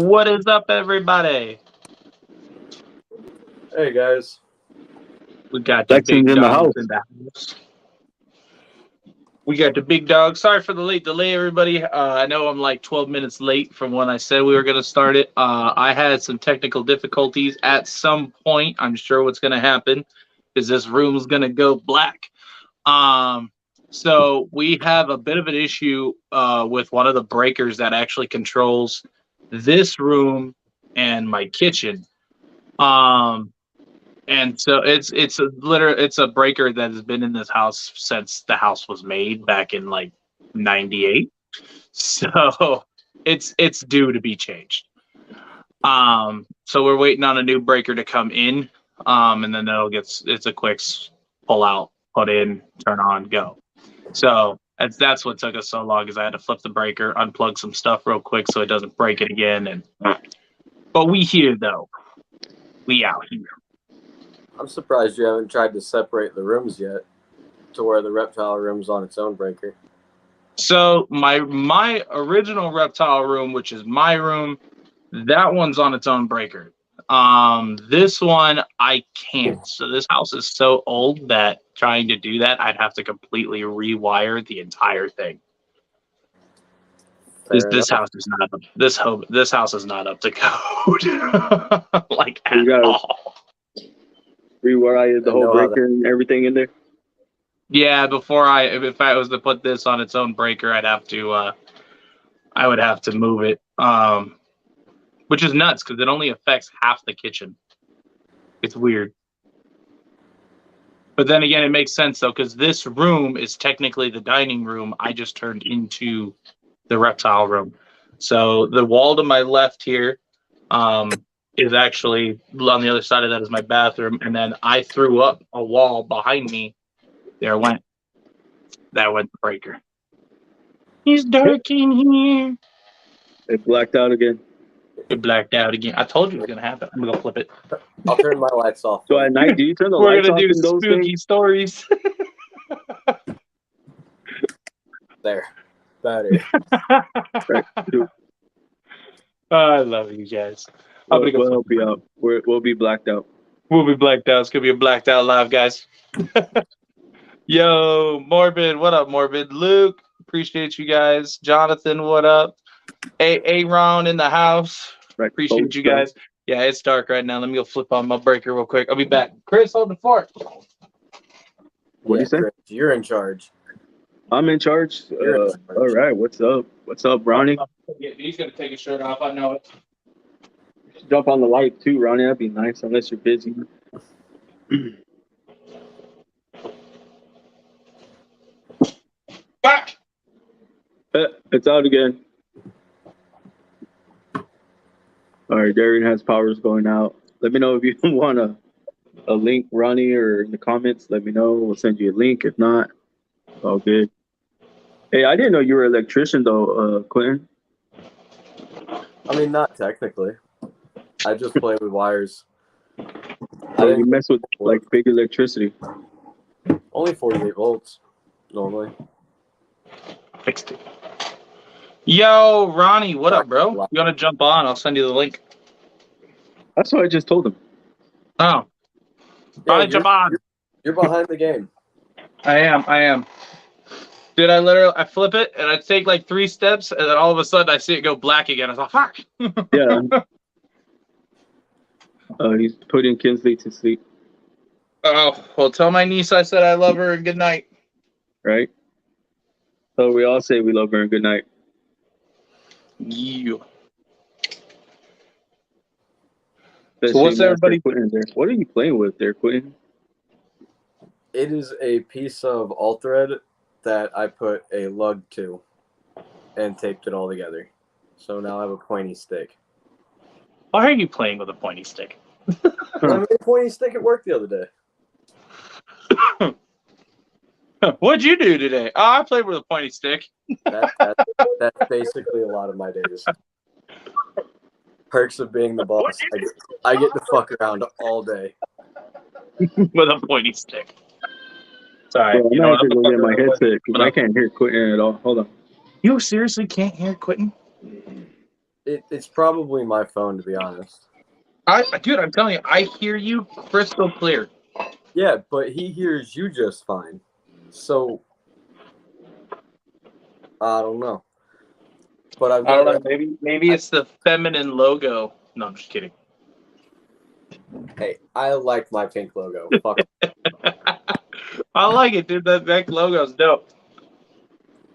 What is up, everybody? Hey, guys. We got the big dogs in the house. We got the big dog. Sorry for the late delay, everybody. I know I'm like 12 minutes late from when I said we were going to start it. I had some technical difficulties at some point. I'm sure what's going to happen is this room's going to go black. So we have a bit of an issue with one of the breakers that actually controls this room and my kitchen. And so it's a breaker that has been in this house since the house was made back in like 98. So it's due to be changed. So we're waiting on a new breaker to come in. And then it's a quick pull out, put in, turn on, go. So that's what took us so long, is I had to flip the breaker, unplug some stuff real quick so it doesn't break it again. But we here though. We out here. I'm surprised you haven't tried to separate the rooms yet to where the reptile room's on its own breaker. So my original reptile room, which is my room, that one's on its own breaker. This one I can't. So this house is so old that trying to do that, I'd have to completely rewire the entire thing. This house is not up, this house is not up to code. Like at all. Rewire the whole breaker and everything in there. Yeah, if I was to put this on its own breaker, I would have to move it. Which is nuts because it only affects half the kitchen. It's weird. But then again, it makes sense though, because this room is technically the dining room I just turned into the reptile room. So the wall to my left here, is actually on the other side of that is my bathroom, and then I threw up a wall behind me. That went the breaker. It's dark in here. It blacked out again. It blacked out again. I told you it was gonna happen. I'm gonna flip it. I'll turn my lights off. So at night, do you turn the lights off? We're gonna do spooky stories. There. Better. Right. I love you guys. We'll help you out. We'll be blacked out. We'll be blacked out. It's gonna be a blacked out live, guys. Yo, Morbid, what up, Morbid? Luke, appreciate you guys. Jonathan, what up? Aaron in the house. Right. Appreciate you guys. Yeah, it's dark right now. Let me go flip on my breaker real quick. I'll be back. Chris, hold the fort. What do you say? Chris, you're in charge. I'm in charge. All right. What's up? What's up, Ronnie? He's gonna take his shirt off. I know it. Jump on the light too, Ronnie. That'd be nice, unless you're busy. Back. It's out again. All right, Darian has powers going out. Let me know if you want a link, Ronnie, or in the comments. Let me know. We'll send you a link. If not, all good. Hey, I didn't know you were an electrician though, Quentin. I mean, not technically. I just play with wires. You mess with like big electricity. Only 48 volts, normally. Fixed it. Yo, Ronnie, what up, bro? You want to jump on? I'll send you the link. That's what I just told him. Oh. Ronnie, jump on. You're behind the game. I am. Dude, I flip it, and I take like 3 steps, and then all of a sudden I see it go black again. I was like, fuck. Yeah. He's putting Kinsley to sleep. Oh, well, tell my niece I said I love her and good night. Right? So we all say we love her and good night. Yeah. So what's everybody putting in there? What are you playing with there, Quentin? It is a piece of all thread that I put a lug to and taped it all together. So now I have a pointy stick. Why are you playing with a pointy stick? I made a pointy stick at work the other day. What'd you do today? Oh, I played with a pointy stick. That's basically a lot of my days. Perks of being the boss. I get to fuck around all day. With a pointy stick. Sorry. Bro, I'm going to get my headset because I can't hear Quentin at all. Hold on. You seriously can't hear Quentin? It's probably my phone, to be honest. Dude, I'm telling you, I hear you crystal clear. Yeah, but he hears you just fine. So I don't know. But I've I don't never. know. Maybe it's the feminine logo. No, I'm just kidding. Hey, I like my pink logo. Fuck. I like it, dude. That logo's dope.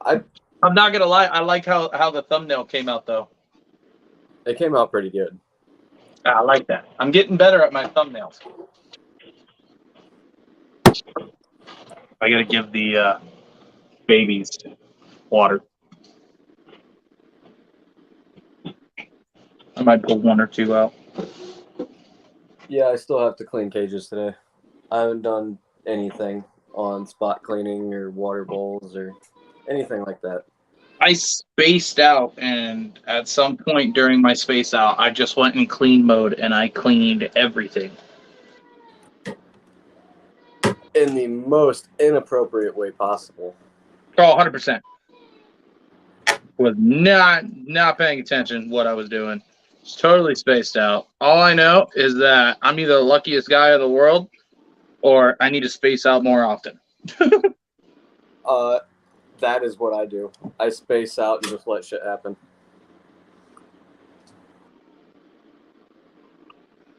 I'm not gonna lie. I like how the thumbnail came out though. It came out pretty good. I like that. I'm getting better at my thumbnails. I gotta give the babies water. I might pull one or two out. Yeah, I still have to clean cages today. I haven't done anything on spot cleaning or water bowls or anything like that. I spaced out, and at some point during my space out, I just went in clean mode and I cleaned everything. In the most inappropriate way possible. Oh, 100%. Was not paying attention what I was doing. It's totally spaced out. All I know is that I'm either the luckiest guy in the world or I need to space out more often. That is what I do. I space out and just let shit happen.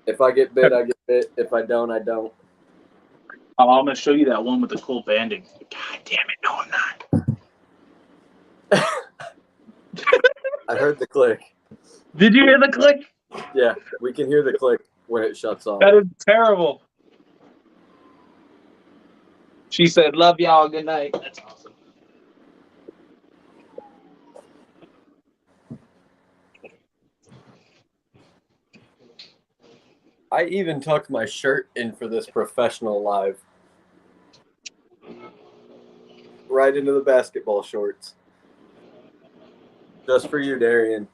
If I get bit, I get bit. If I don't, I don't. Oh, I'm going to show you that one with the cool banding. God damn it. No, I'm not. I heard the click. Did you hear the click? Yeah, we can hear the click when it shuts off. That is terrible. She said, love y'all. Good night. That's awesome. I even tucked my shirt in for this professional live. Right into the basketball shorts. Just for you, Darian.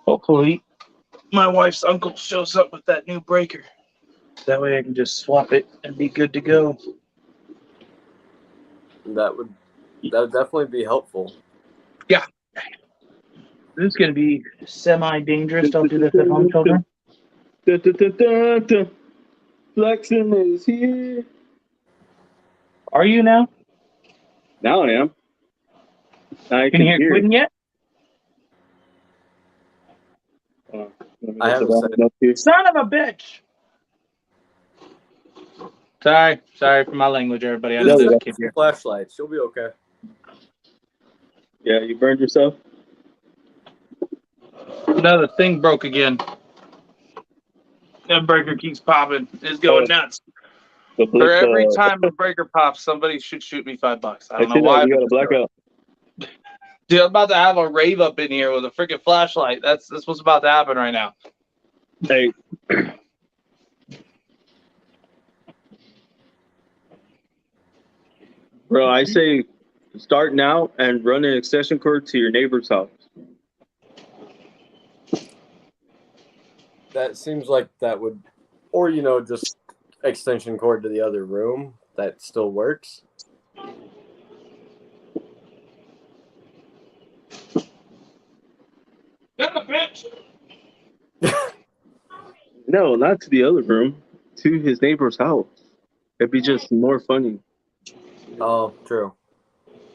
Hopefully, my wife's uncle shows up with that new breaker. That way I can just swap it and be good to go. That would definitely be helpful. Yeah. This is going to be semi-dangerous. Don't do this at home, children. Flexing is here. Are you now? Now I am. I Can you hear Quinn yet? I haven't said it. Son of a bitch! Sorry for my language, everybody. I know there's a kid here. Flashlights. You'll be okay. Yeah, you burned yourself? No, the thing broke again. That breaker keeps popping. It's going nuts. For every time a breaker pops, somebody should shoot me $5. I don't know why. You got a blackout. Dude, I'm about to have a rave up in here with a freaking flashlight. That's what's about to happen right now. Hey. Bro, I say start now and run an extension cord to your neighbor's house. That seems like that would, or just extension cord to the other room. That still works. Bitch. No, not to the other room. To his neighbor's house. It'd be just more funny. Oh, true.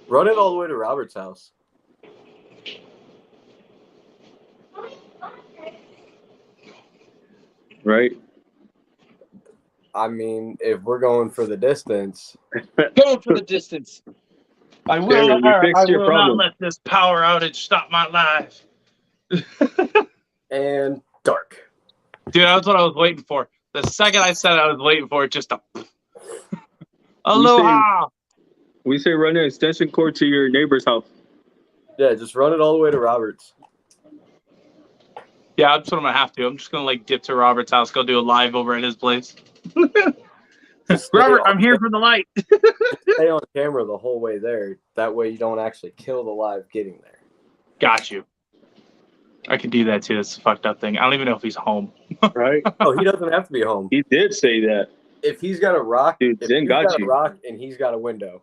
Run it all the way to Robert's house. Right? I mean, if we're going for the distance. Going for the distance. I will not let this power outage stop my life. And dark. Dude, that's what I was waiting for. The second I said it, I was waiting for it just to... Aloha! We say run an extension cord to your neighbor's house. Yeah, just run it all the way to Robert's. Yeah, that's what I'm going to have to. I'm just going to dip to Robert's house, go do a live over at his place. Robert, I'm here for the light. Stay on camera the whole way there. That way you don't actually kill the live getting there. Got you. I could do that too. That's a fucked up thing. I don't even know if he's home. Right? Oh, he doesn't have to be home. He did say that. if he's got a rock, Dude, if Zen he's got got a you. rock and he's got a window.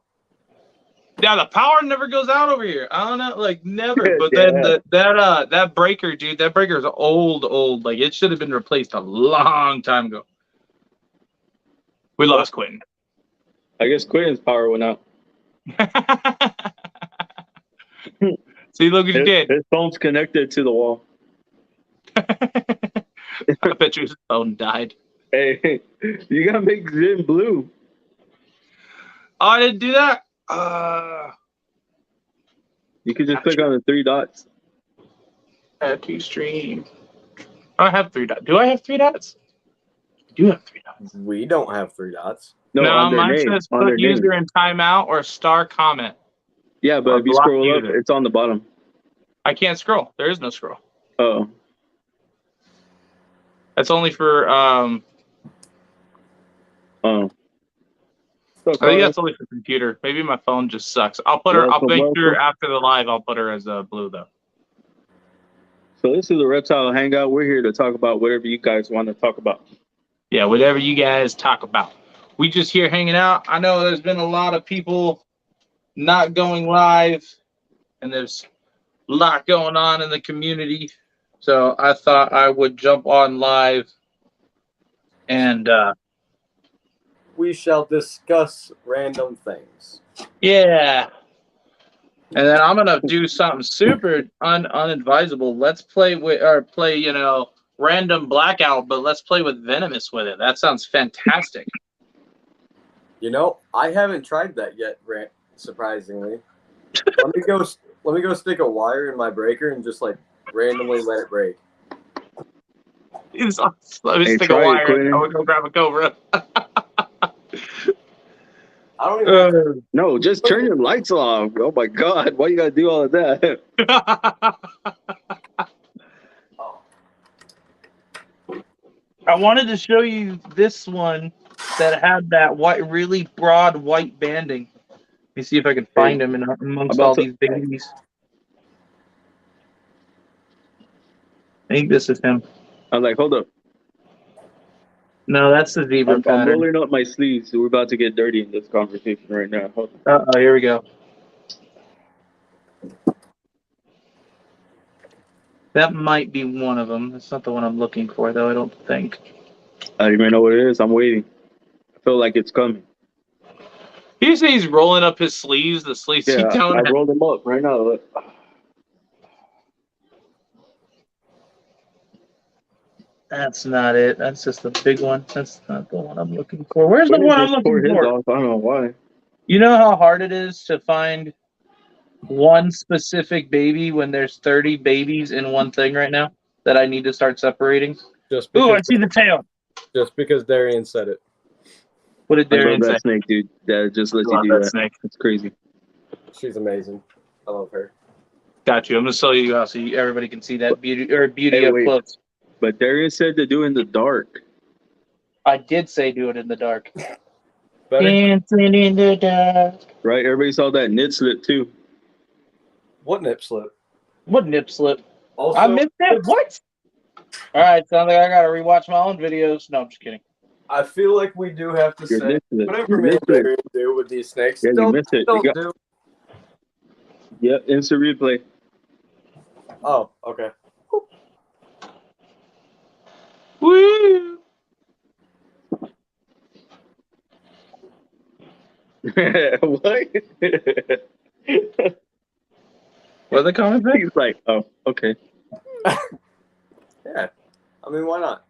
Yeah, the power never goes out over here. I don't know, like never. But Yeah. then that breaker, dude, that breaker is old. Like it should have been replaced a long time ago. We lost Quentin. I guess Quentin's power went out. See, look what you did. His phone's connected to the wall. I bet you his phone died. Hey, you gotta make Zen blue. Oh, I didn't do that. You can just click on the 3 dots. Add to stream. I have 3 dots. Do I have 3 dots? I do have 3 dots. We don't have 3 dots. No, on their mine name. says On put their user name. in timeout or star comment. Yeah, but or if you block scroll up, user. it's on the bottom. I can't scroll. There is no scroll. Oh. That's only for Oh. I think that's only for computer. Maybe my phone just sucks. I'll put her. I'll Welcome, make sure welcome. after the live. I'll put her as blue though. So this is the Reptile Hangout. We're here to talk about whatever you guys want to talk about. Yeah, whatever you guys talk about. We just here hanging out. I know there's been a lot of people not going live, and there's a lot going on in the community. So I thought I would jump on live and We shall discuss random things. yeah. And then I'm gonna do something super unadvisable. Let's play random blackout, but let's play with venomous with it. That sounds fantastic. You know, I haven't tried that yet, surprisingly. Let me go stick a wire in my breaker and just like randomly let it break. Let me Hey, stick a try it, wire. Quentin. I would go grab a cobra. I don't even No, just turn your lights off. Oh my God, why you gotta do all of that? oh. I wanted to show you this one that had that really broad white banding. Let me see if I can find him amongst all these babies. I think this is him. I'm like, hold up. No, that's the zebra I'm pattern. rolling up my sleeves. So we're about to get dirty in this conversation right now. Hold on. Oh, here we go. That might be one of them. That's not the one I'm looking for, though, I don't think. I don't even know what it is. I'm waiting. I feel like it's coming. You say he's rolling up his sleeves, the sleeves Yeah, he don't I have. rolled them up right now. Look. That's not it. That's just the big one. That's not the one I'm looking for. Where's the Quentin one I'm just tore looking his for? off. I don't know why. You know how hard it is to find one specific baby when there's 30 babies in one thing right now that I need to start separating? Just Ooh, I because, see the tail. just because Darian said it. What did I love Darian say? that snake, dude. That just lets you Love do that that. snake. It's crazy. She's amazing. I love her. Got you. I'm gonna show you out so everybody can see that beauty Hey, up wait. close. But Darian said to do in the dark. I did say do it in the dark. Better? Dancing in the dark. Right? Everybody saw that knit slip too. What nip slip? What nip slip? Also, I missed that. What? All right, sounds like I gotta rewatch my own videos. No, I'm just kidding. I feel like we do have to Your say knit slip. whatever Your me knit and slip. Darian do with these snakes. Yeah, you don't missed it. don't You do. Yep, instant replay. Oh, okay. Woo! What? What are the comments? He's like, oh, okay. Yeah. I mean, why not?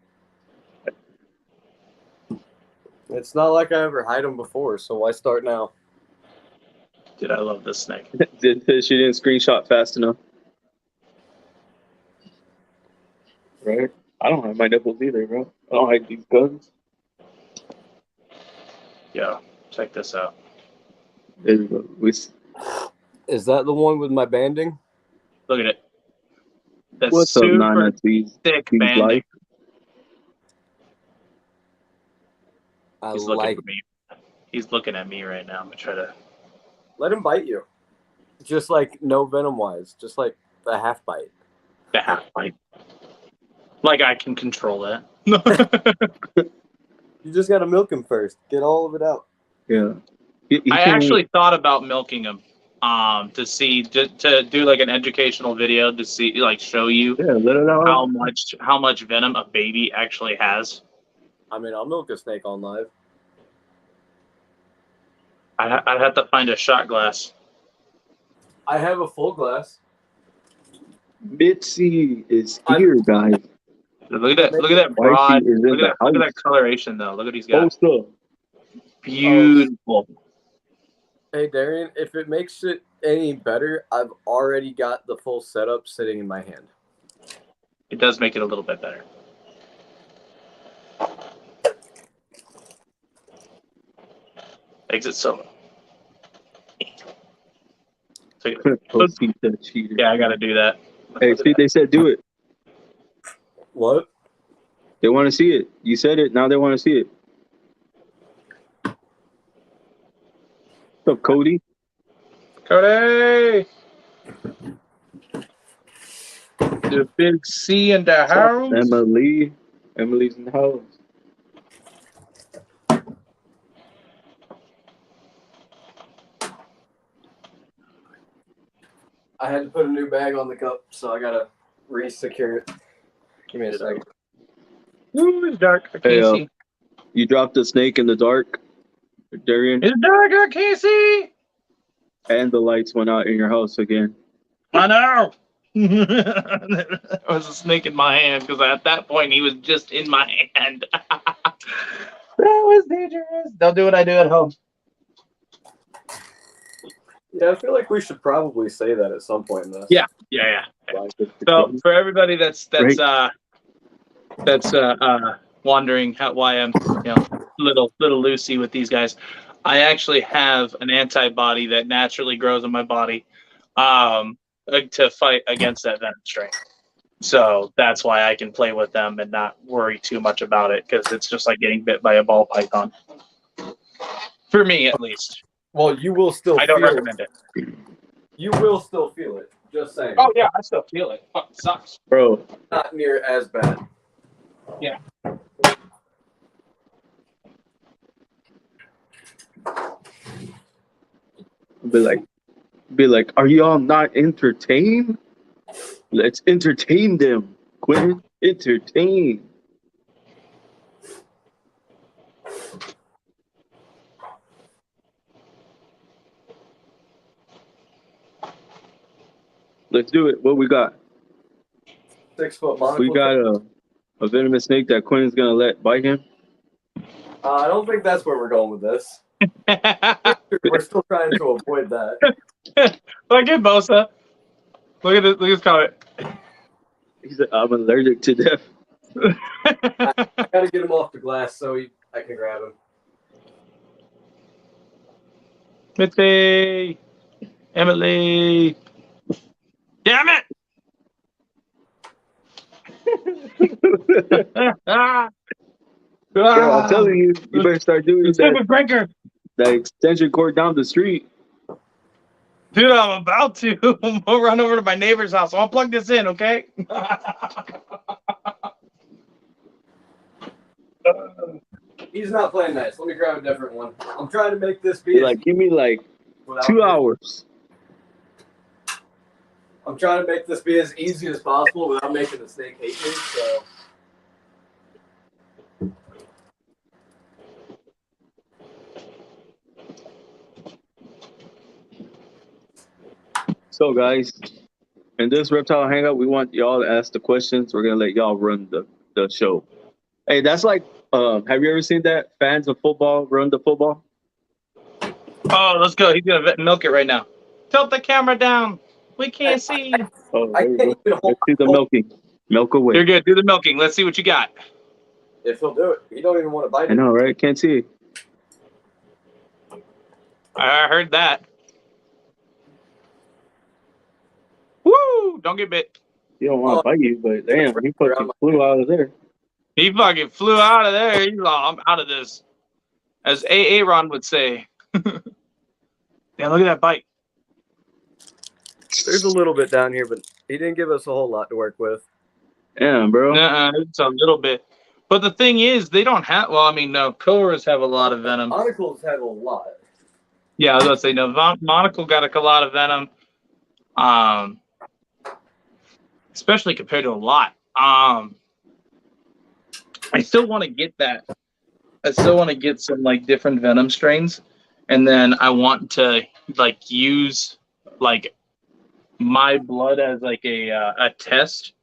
It's not like I ever hide them before, so why start now? Dude, I love this snake. She didn't screenshot fast enough. Right? I don't have my nipples either, bro. I don't hide these guns. Yo, check this out. There we go. Is that the one with my banding? Look at it. That's What's up, super Nana? Please, thick please banding. like. I He's looking like. at me. He's looking at me right now. I'm gonna try to. Let him bite you. Just like no venom wise. Just like the half bite. The half bite. Like I can control that. You just gotta milk him first. Get all of it out. Yeah. I actually thought about milking him, to see to do like an educational video to see like show you let it out. how much venom a baby actually has. I mean, I'll milk a snake on live. I'd have to find a shot glass. I have a full glass. Mitzi is here, guys. Look at that Why broad. she is in the Look at that house. coloration though. Look what he's got. Post up. Beautiful. Hey, Darian, if it makes it any better, I've already got the full setup sitting in my hand. It does make it a little bit better. Exit solo. Posita cheater. Yeah, I gotta do that. Hey, see, they said do it. What? They want to see it. You said it. Now they want to see it. What's up, Cody? Cody! The big C in the house. Emily. Emily's in the house. I had to put a new bag on the cup, so I gotta re-secure it. Give me a second. Ooh, it's dark. I Hey, can't see. you dropped a snake in the dark, Darian, It's dark. I can't see. and the lights went out in your house again. I know. There was a snake in my hand because at that point he was just in my hand. That was dangerous. Don't do what I do at home. Yeah, I feel like we should probably say that at some point in this. Yeah. So for everybody that's wondering why I'm little loosey with these guys, I actually have an antibody that naturally grows in my body to fight against that venom strain. So that's why I can play with them and not worry too much about it, because it's just like getting bit by a ball python. For me, at least. Well, you will still. I don't recommend it. You will still feel it. Just saying. Oh yeah, I still feel it. Fucking sucks, Bro. Not near as bad. Yeah. Be like, are y'all not entertained? Let's entertain them. Quentin, entertain. Let's do it. What we got? 6 foot monocle. We got a venomous snake that Quentin's gonna let bite him. I don't think that's where we're going with this. We're still trying to avoid that. Look at Bosa. Look at his comment. He said, I'm allergic to death. I gotta get him off the glass so I can grab him. Mitzi, Emily. Damn it! Bro, I'm telling you, you better start doing Stupid breaker. that extension cord down the street. Dude, I'm about to. I'll run over to my neighbor's house. I'll plug this in, okay? He's not playing nice. Let me grab a different one. I'm trying to make this be Like, give me like 2 hours. I'm trying to make this be as easy as possible without making the snake hate me. So, guys, in this Reptile Hangout, we want y'all to ask the questions. We're going to let y'all run the show. Hey, that's like, have you ever seen that? Fans of football run the football? Oh, let's go. He's going to milk it right now. Tilt the camera down. We can't see. Oh, there we go. Let's do the milking. Milk away. You're good. Do the milking. Let's see what you got. If he'll do it, he don't even want to bite it. I know, right? Can't see. I heard that. Woo! Don't get bit. You don't want to bite you, but damn, he fucking flew out of there. He fucking flew out of there. He's like, I'm out of this. As Aaron would say. Yeah, look at that bite. There's a little bit down here, but he didn't give us a whole lot to work with. Damn, bro. It's a little bit. But the thing is, they don't have. Well, I mean, no, cobras have a lot of venom. Monocles have a lot. Yeah, I was gonna say no. Monocle got a lot of venom, um, especially compared to a lot. I still want to get that. I still want to get some like different venom strains, and then I want to like use like my blood as like a test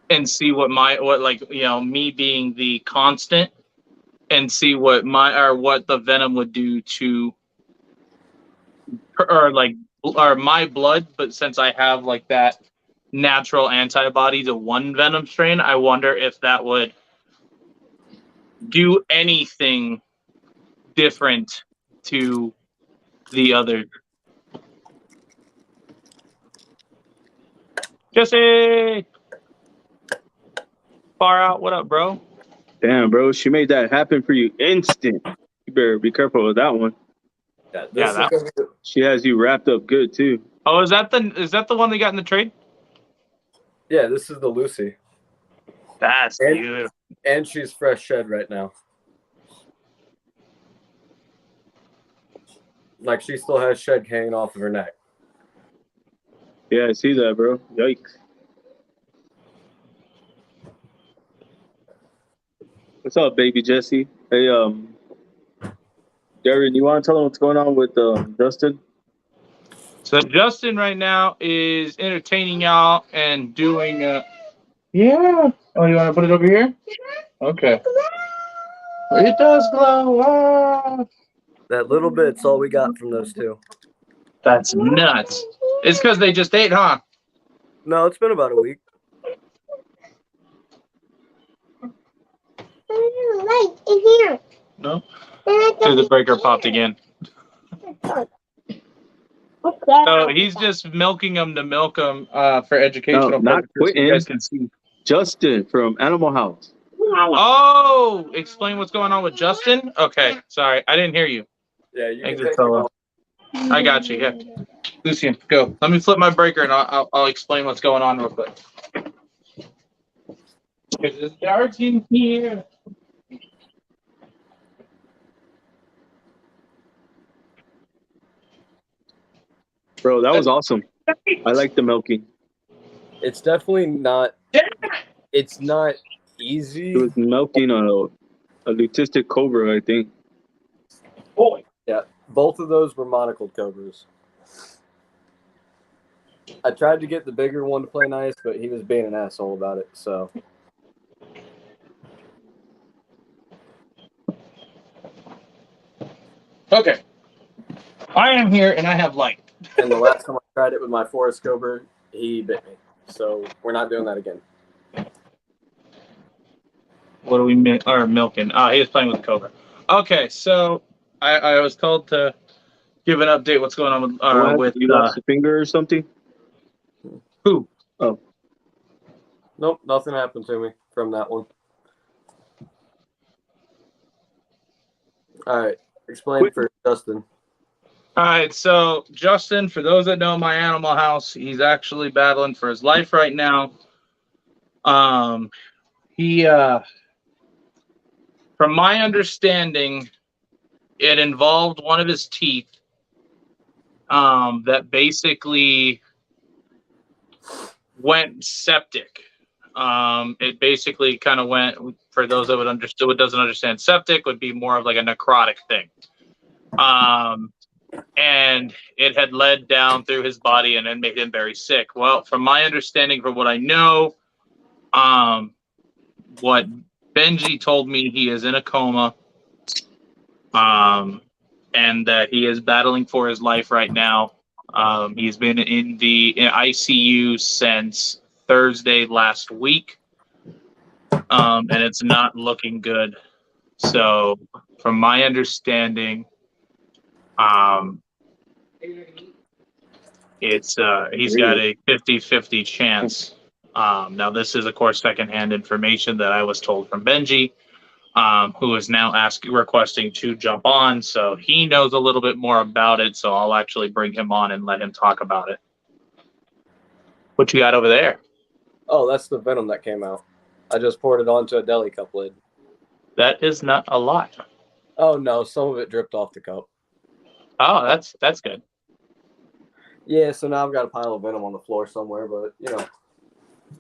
and see what me being the constant and see what the venom would do to or my blood. But since I have like that natural antibody to one venom strain, I wonder if that would do anything different to the other. Jesse, far out. What up, bro? Damn, bro, she made that happen for you instant. You better be careful with that one. She has you wrapped up good too. Oh, is that the one they got in the trade? Yeah, this is the Lucy. That's beautiful. And she's fresh shed right now. Like she still has shed hanging off of her neck. Yeah, I see that, bro. Yikes. What's up, baby Jesse? Hey, Darren, you want to tell them what's going on with Justin? So Justin right now is entertaining y'all and doing. Yeah. Oh, you want to put it over here? Okay. It does glow. Ah. That little bit's all we got from those two. That's nuts. It's because they just ate, huh? No, it's been about a week. Light in here. No. So the breaker popped again. So he's just milking them to milk them for educational No, not purposes. quitting. You guys can see. Justin from Animal House. Oh, explain what's going on with Justin? Okay, sorry. I didn't hear you. Yeah, you Exit can take solo. I got you. Yeah. Lucian, go. Let me flip my breaker and I'll explain what's going on real quick. It's dark in here. Bro, that was awesome. I like the milking. It's definitely not. It's not easy. It was milking a lutistic cobra, I think. Boy. Yeah, both of those were monocled cobras. I tried to get the bigger one to play nice, but he was being an asshole about it. So Okay. I am here and I have light. and the last time I tried it with my forest cobra, he bit me. So we're not doing that again. What are we milking? He was playing with the cobra. Okay, so I was told to give an update. What's going on with you lost a finger or something? who? Oh, Nope, nothing happened to me from that one. All right, explain for Justin. All right, so Justin, for those that know my Animal House, he's actually battling for his life right now. He, from my understanding, it involved one of his teeth. That basically went septic. It basically kind of went, for those that doesn't understand, septic would be more of like a necrotic thing. And it had led down through his body and it made him very sick. Well, from my understanding, from what I know, what Benji told me, he is in a coma, and that he is battling for his life right now. He's been in the ICU since Thursday last week, and it's not looking good. So, from my understanding, it's he's got a 50-50 chance. Now, this is, of course, secondhand information that I was told from Benji, who is now requesting to jump on. So he knows a little bit more about it. So I'll actually bring him on and let him talk about it. What you got over there? Oh, that's the venom that came out. I just poured it onto a deli cup lid. That is not a lot. Oh no, some of it dripped off the cup. Oh, that's good. Yeah, so now I've got a pile of venom on the floor somewhere, but you know,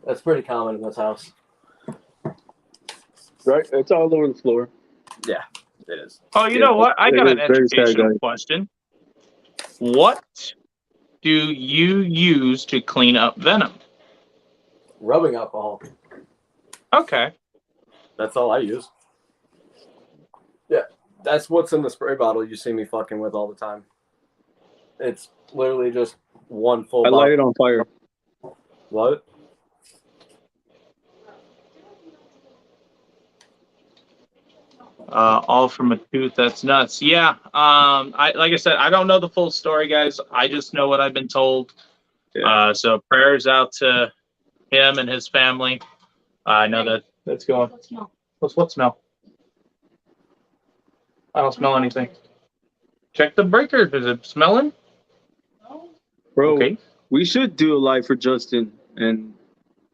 that's pretty common in this house. Right? It's all over the floor. Yeah, it is. Oh, you Yeah, know what? I it got is an very sad, educational guys. question. What do you use to clean up venom? Rubbing alcohol. Okay. That's all I use. Yeah, that's what's in the spray bottle you see me fucking with all the time. It's literally just one full I light bottle. it on fire. What? All from a tooth. That's nuts. Yeah. I like I said, I don't know the full story, guys. I just know what I've been told. Yeah. So prayers out to him and his family. I know that's going. What smell? I don't smell anything. Check the breaker. Is it smelling? Bro, Okay. we should do a live for Justin and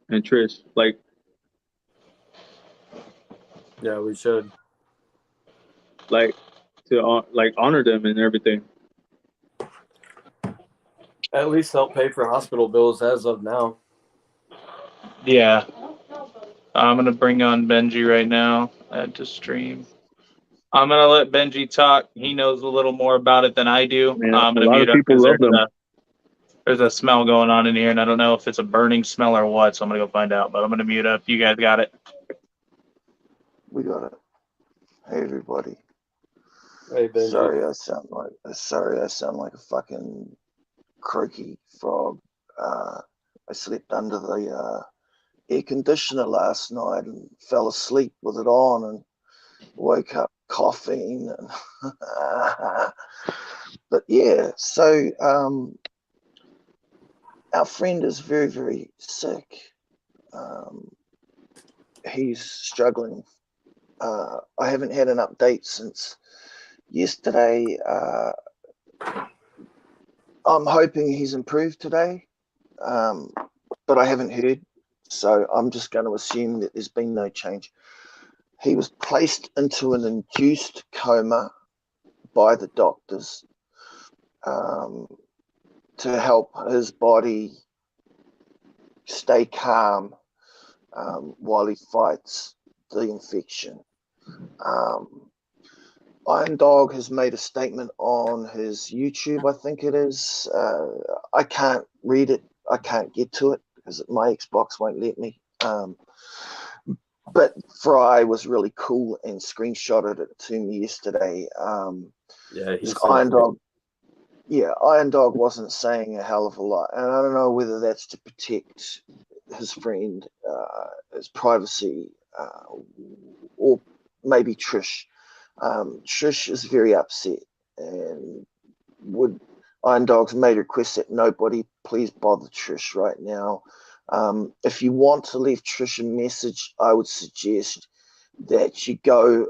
Trish. Like, Yeah, we should. to honor them and everything. At least help pay for hospital bills as of now. Yeah. I'm gonna bring on Benji right now. Add to stream. I'm gonna let Benji talk. He knows a little more about it than I do. Man, I'm a gonna lot mute of up people because love them. there's a smell going on in here, and I don't know if it's a burning smell or what. So I'm gonna go find out. But I'm gonna mute up. You guys got it. We got it. Hey everybody. Hey, Benji. Sorry I sound like a fucking croaky frog. I slept under the air conditioner last night and fell asleep with it on and woke up coughing and but yeah, so our friend is very, very sick. He's struggling. I haven't had an update since yesterday. I'm hoping he's improved today, but I haven't heard, so I'm just going to assume that there's been no change. He was placed into an induced coma by the doctors to help his body stay calm while he fights the infection. Iron Dog has made a statement on his YouTube, I think it is. I can't read it. I can't get to it because my Xbox won't let me. But Fry was really cool and screenshotted it to me yesterday. Yeah, he's Iron Dog. Yeah, Iron Dog wasn't saying a hell of a lot, and I don't know whether that's to protect his friend, his privacy, or maybe Trish. Trish is very upset and Iron Dog's made a request that nobody please bother Trish right now. If you want to leave Trish a message, I would suggest that you go,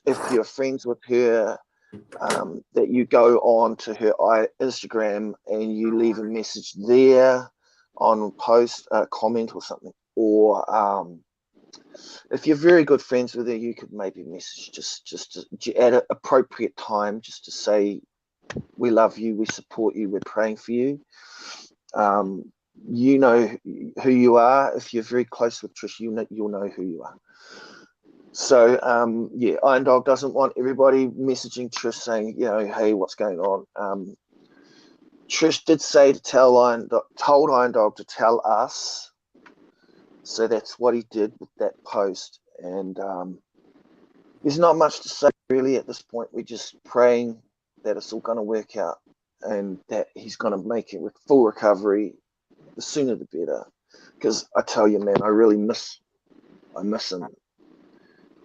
if you're friends with her, that you go on to her Instagram and you leave a message there on post, comment or something. Or if you're very good friends with her, you could maybe message just at an appropriate time, just to say, we love you, we support you, we're praying for you. You know who you are. If you're very close with Trish, you'll know who you are. So yeah, Iron Dog doesn't want everybody messaging Trish saying, you know, hey, what's going on? Trish did say to told Iron Dog to tell us. So that's what he did with that post. And there's not much to say really at this point. We're just praying that it's all going to work out and that he's going to make it with full recovery. The sooner the better. Because I tell you, man, I miss him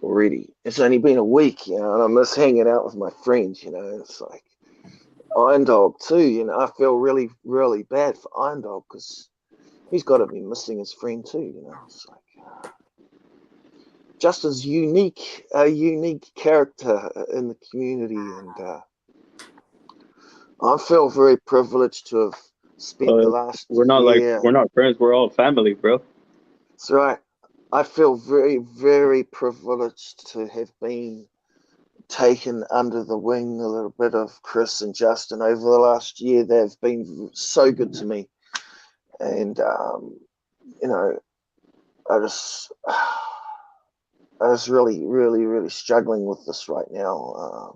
already. It's only been a week, you know, and I miss hanging out with my friends, you know. It's like Iron Dog too, you know. I feel really, really bad for Iron Dog because he's got to be missing his friend too, you know. It's like Justin's a unique character in the community, and I feel very privileged to have spent the last we're year. not friends. We're all family, bro. That's right. I feel very, very privileged to have been taken under the wing a little bit of Chris and Justin over the last year. They've been so good to me, and you know, I just, I was really, really, really struggling with this right now.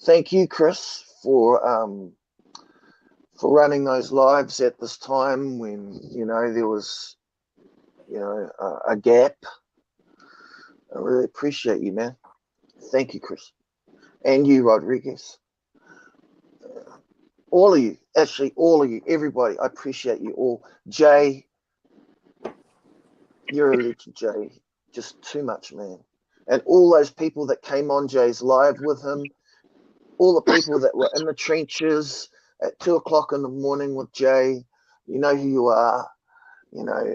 Thank you, Chris, for running those lives at this time when there was a gap. I really appreciate you, man. Thank you, Chris, and you, Rodriguez. All of you, actually, all of you, everybody. I appreciate you all. Jay, you're a legend, Jay. Just too much, man. And all those people that came on Jay's live with him, all the people that were in the trenches at 2 o'clock in the morning with Jay, you know who you are.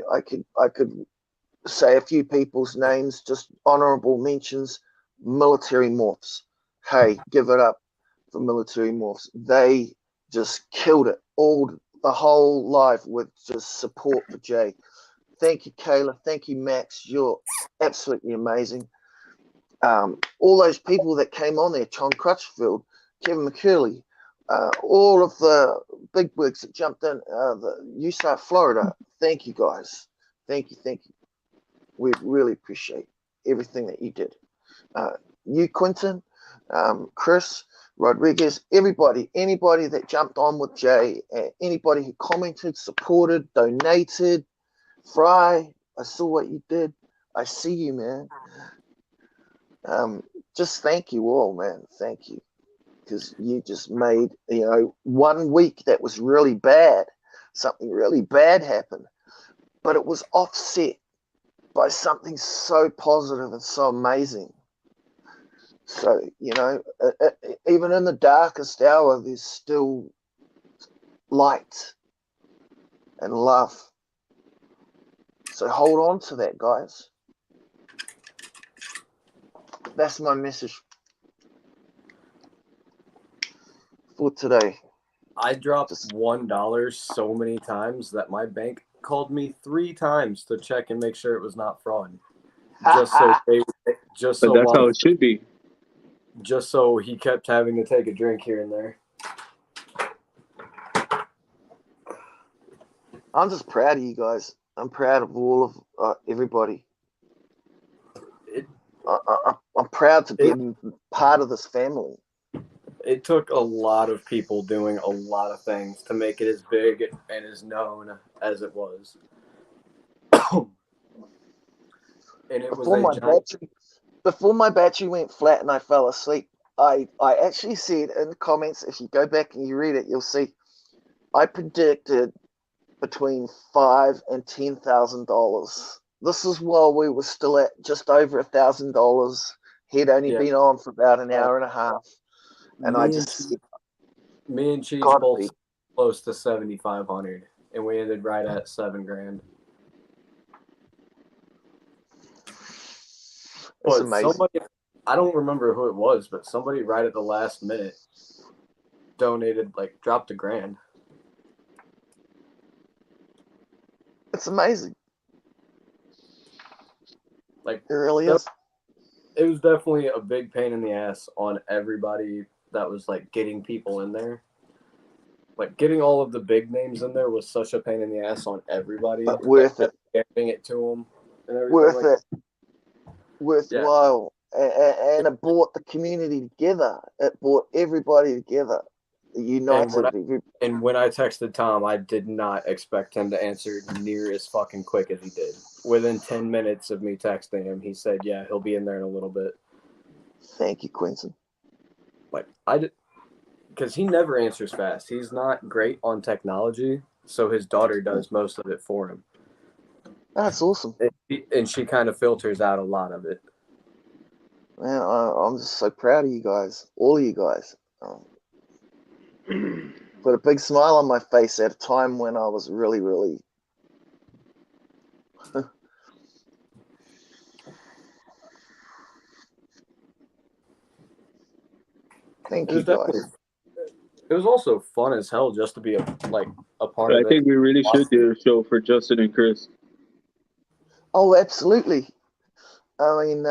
I could say a few people's names, just honorable mentions. Military Morphs. Hey, give it up for Military Morphs. They just killed it the whole live with just support for Jay. Thank you, Kayla. Thank you, Max. You're absolutely amazing. All those people that came on there, Tom Crutchfield, Kevin McCurley, all of the big wigs that jumped in, the USAR Florida. Thank you, guys. Thank you. We really appreciate everything that you did. You, Quentin, Chris, Rodriguez, anybody that jumped on with Jay, anybody who commented, supported, donated. Fry, I saw what you did. I see you, man. Just thank you all, man. Thank you. Because you just made, 1 week that was really bad. Something really bad happened. But it was offset by something so positive and so amazing. So, even in the darkest hour, there's still light and love. So hold on to that, guys. That's my message for today. I dropped $1 so many times that my bank called me 3 times to check and make sure it was not fraud. Just so But that's how it should be. Just so he kept having to take a drink here and there. I'm just proud of you guys. I'm proud of all of everybody. I'm proud to be part of this family. It took a lot of people doing a lot of things to make it as big and as known as it was. And it before my battery went flat and I fell asleep, I actually said in the comments, if you go back and you read it, you'll see I predicted between $5,000 and $10,000. This is while we were still at just over $1,000. He'd only been on for about an hour and a half, and me and Cheech both close to 7,500, and we ended right at $7,000. It's amazing. Somebody, I don't remember who it was, but somebody right at the last minute donated, dropped $1,000. It's amazing. It really is. It was definitely a big pain in the ass on everybody that was getting people in there. Getting all of the big names in there was such a pain in the ass on everybody. But worth it. Getting it to them and everything. Worth it. Worthwhile. Yeah. And it brought the community together. It brought everybody together. United. And when I texted Tom, I did not expect him to answer near as fucking quick as he did. Within 10 minutes of me texting him, he said, yeah, he'll be in there in a little bit. Thank you, Quentin. Because he never answers fast. He's not great on technology, so his daughter does most of it for him. That's awesome. And she kind of filters out a lot of it. Man, I'm just so proud of you guys. All of you guys. Put a big smile on my face at a time when I was really, really Thank you, guys. It was also fun as hell just to be a part But I of it. think we really should do a show for Justin and Chris. Oh, absolutely. I mean,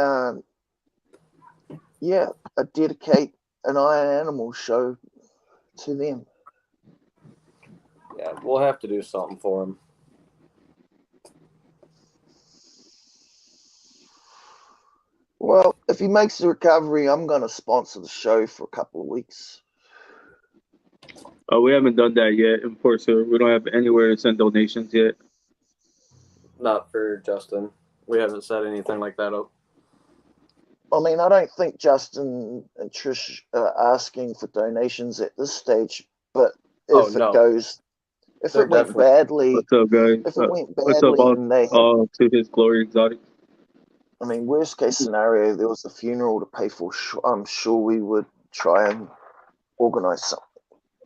yeah, I dedicate an Iron Animal show to them. Yeah, we'll have to do something for him. Well, if he makes the recovery, I'm going to sponsor the show for a couple of weeks. Oh, we haven't done that yet in Port Sur. We don't have anywhere to send donations yet. Not for Justin. We haven't set anything like that up. I mean, I don't think Justin and Trish are asking for donations at this stage, but if no. if They're it went definitely- badly, What's up, guys? if it went What's up, badly and they had, all to his glory exotic? I mean, worst case scenario, there was a funeral to pay for. I'm sure we would try and organize something.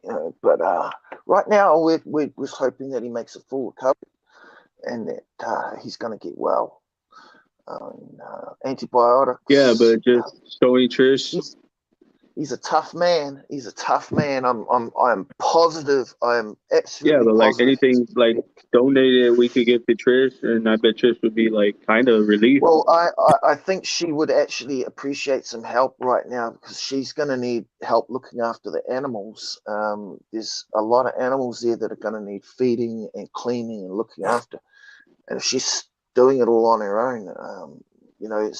You know, but right now we're hoping that he makes a full recovery and that he's going to get well. Antibiotics. Yeah, but just showing Trish. He's a tough man. He's a tough man. I'm positive. I am absolutely. Yeah, but like positive. anything like donated, we could give to Trish, and I bet Trish would be like kind of relieved. Well, I think she would actually appreciate some help right now because she's going to need help looking after the animals. There's a lot of animals there that are going to need feeding and cleaning and looking after. And if she's doing it all on her own, you know,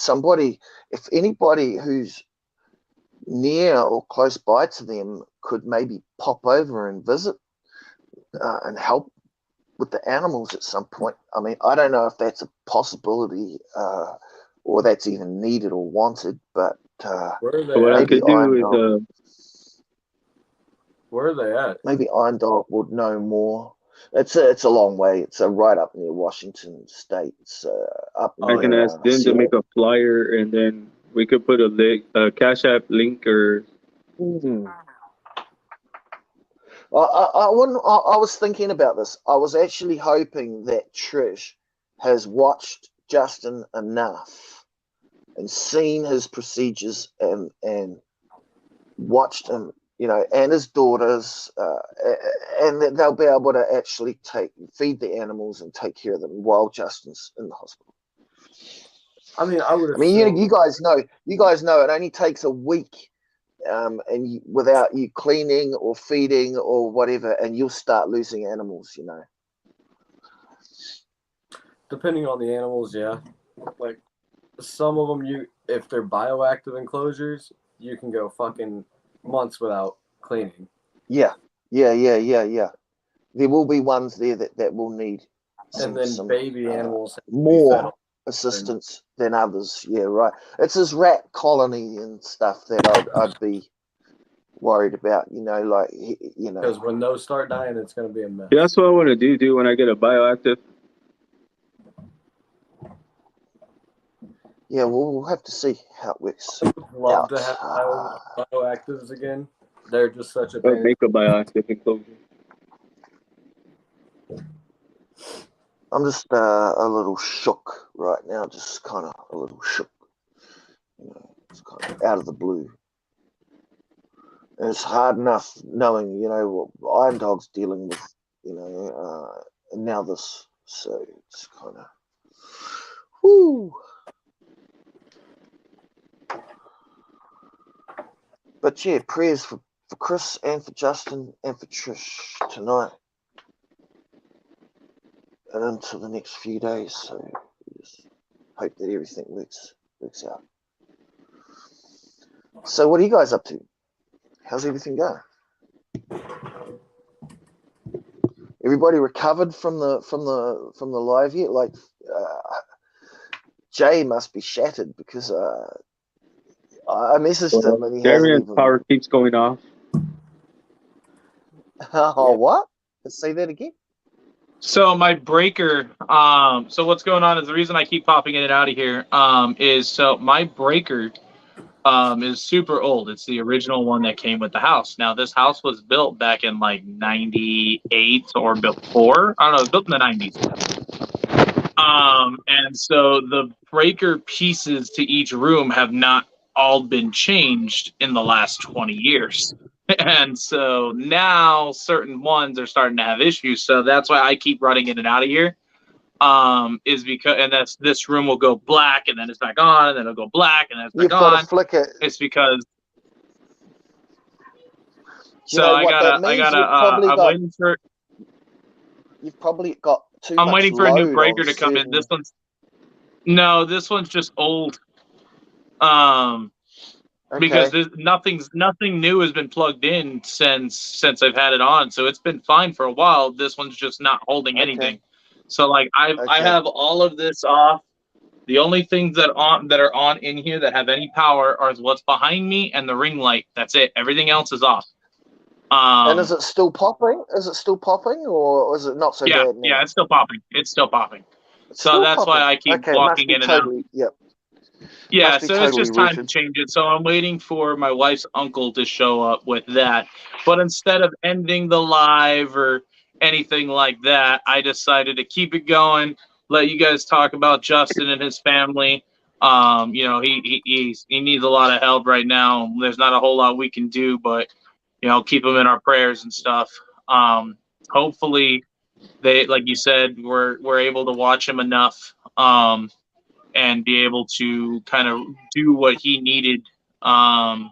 if anybody who's near or close by to them could maybe pop over and visit and help with the animals at some point. I mean, I don't know if that's a possibility or that's even needed or wanted, but what I could do is where are they at? Maybe Iron Dog would know more. It's a long way. It's right up near Washington State. It's up. I can ask them to make a flyer, and then we could put a link, a Cash App link, or. I was thinking about this. I was actually hoping that Trish has watched Justin enough and seen his procedures and watched him, you know, and his daughters, and that they'll be able to actually feed the animals and take care of them while Justin's in the hospital. I mean, I mean, you guys know it only takes a week, and without you cleaning or feeding or whatever, and you'll start losing animals. You know, depending on the animals, yeah. Like some of them, if they're bioactive enclosures, you can go fucking months without cleaning. Yeah. There will be ones there that will need some baby animals more assistance than others. Yeah, right. It's this rat colony and stuff that I'd be worried about. You know, like you know, because when those start dying, it's going to be a mess. Yeah, that's what I want to do when I get a bioactive. Yeah, we'll have to see how it works. Love to have bioactives again. They're just such a pain. Make a bioactive enclosure. I'm just a little shook right now, just kind of a little shook. You know, it's kind of out of the blue. And it's hard enough knowing, you know, what Iron Dog's dealing with, you know, and now this. So it's kind of, whoo. But yeah, prayers for Chris and for Justin and for Trish tonight and into the next few days. So we just hope that everything works out. So what are you guys up to? How's everything going? Everybody recovered from the live yet? Like Jay must be shattered because I messaged him and he Darian's hasn't even... power keeps going off. Oh, what? Let's say that again. So my breaker, so what's going on is the reason I keep popping in and out of here, is so my breaker is super old. It's the original one that came with the house. Now this house was built back in like 98 or before. I don't know, it was built in the 90s. And so the breaker pieces to each room have not all been changed in the last 20 years. And so now certain ones are starting to have issues. So that's why I keep running in and out of here. Is because, and that's, this room will go black and then it's back on, and then it'll go black and then it's back You've got on. to flick it. It's because. Do you know what that means? I'm waiting for. You've probably got too I'm much waiting for a new load breaker on to come in. certain- This one's. No, this one's just old. Because Okay. nothing new has been plugged in since I've had it on, so it's been fine for a while. This one's just not holding Okay. anything. So like I Okay. have all of this off. The only things that are on in here that have any power are what's behind me and the ring light. That's it. Everything else is off. And is it still popping? Is it still popping, or is it not so Yeah, bad now? yeah, it's still popping. It's still popping. It's So still that's popping. why I keep Okay, it must walking be in and out. totally. Yep. Yeah, Must be so it's totally just time to rooted. change it. So I'm waiting for my wife's uncle to show up with that. But instead of ending the live or anything like that, I decided to keep it going, let you guys talk about Justin and his family. You know, he needs a lot of help right now. There's not a whole lot we can do, but you know, keep him in our prayers and stuff. Hopefully they, like you said, we're able to watch him enough. And be able to kind of do what he needed to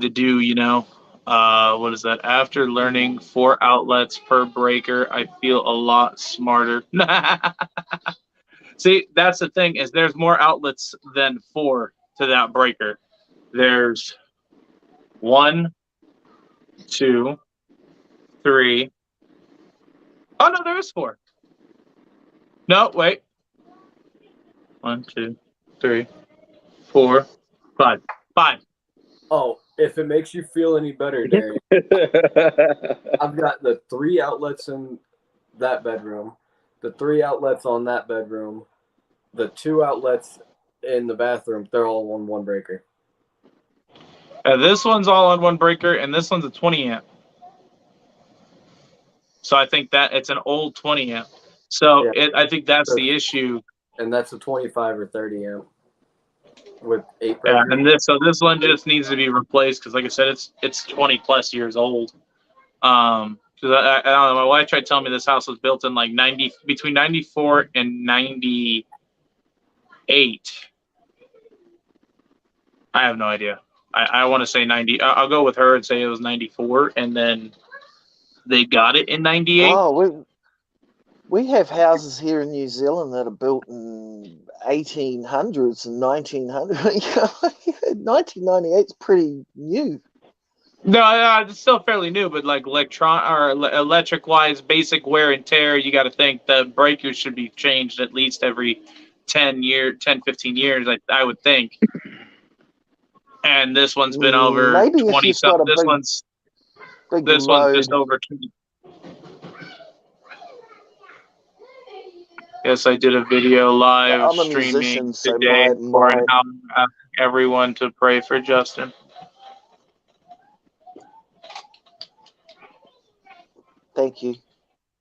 do, you know. What is that? After learning 4 outlets per breaker, I feel a lot smarter. See, that's the thing, is there's more outlets than 4 to that breaker. There's 1, 2, 3. Oh no, there is 4. No, wait. 1, 2, 3, 4, 5. 5. Oh, if it makes you feel any better, Darian, I've got the 3 outlets in that bedroom, the 3 outlets on that bedroom, the 2 outlets in the bathroom. They're all on one breaker. This one's all on one breaker, and this one's a 20 amp. So I think that it's an old 20 amp. So Yeah. I think that's the issue. And that's a 25 or 30 amp with 8 Yeah, breakers. and this one just needs to be replaced because, like I said, it's 20 plus years old. Because I don't know, my wife tried telling me this house was built in like between 94 and 98. I have no idea. I want to say 90. I'll go with her and say it was 94, and then they got it in 98. Oh, we have houses here in New Zealand that are built in 1800s and 1900s. 1998 is pretty new. No, it's still fairly new, but like electric wise, basic wear and tear, you got to think the breakers should be changed at least every 10, 15 years, I would think. And this one's been over Maybe if 20 you've got something. a big This load. one's just over 20. Yes, I did a video live I'm a streaming musician, so today for an my hour, asking everyone to pray for Justin. thank you.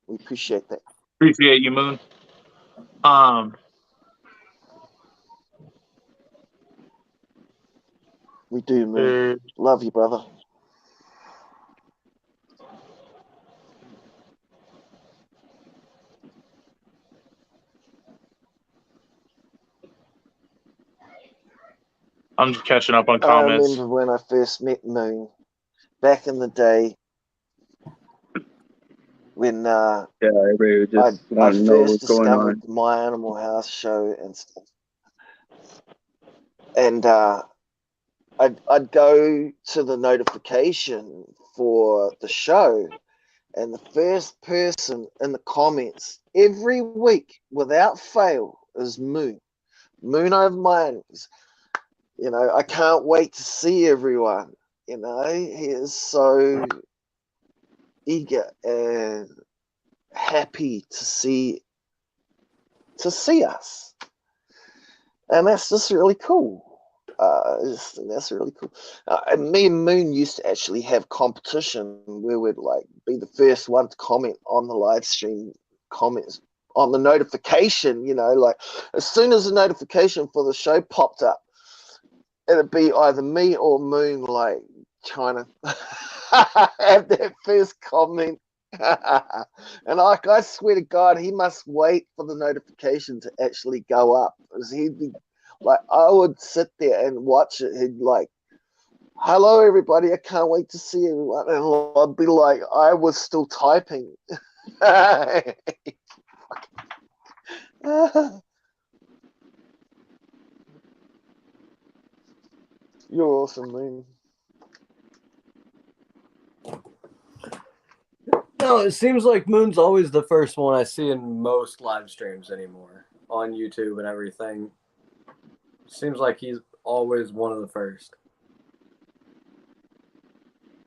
We appreciate that. Appreciate you, Moon. We do, man. Love you, brother. I'm just catching up on I comments. remember when I first met Moon back in the day when Yeah, everybody just I want to know first what's going on. discovered My Animal House show and stuff. And I'd go to the notification for the show, and the first person in the comments every week, without fail, is Moon. Moon over mine. You know, I can't wait to see everyone. You know, he is so eager and happy to see us, and that's just really cool. That's really cool. And me and Moon used to actually have competition where we'd like be the first one to comment on the live stream, comments on the notification. You know, like as soon as the notification for the show popped up, it'd be either me or Moon like trying to have that first comment. And like, I swear to God, he must wait for the notification to actually go up. Because he'd be like, I would sit there and watch it. He'd like, hello, everybody. I can't wait to see everyone. And I'd be like, I was still typing. You're awesome, man. No, it seems like Moon's always the first one I see in most live streams anymore on YouTube and everything. Seems like he's always one of the first.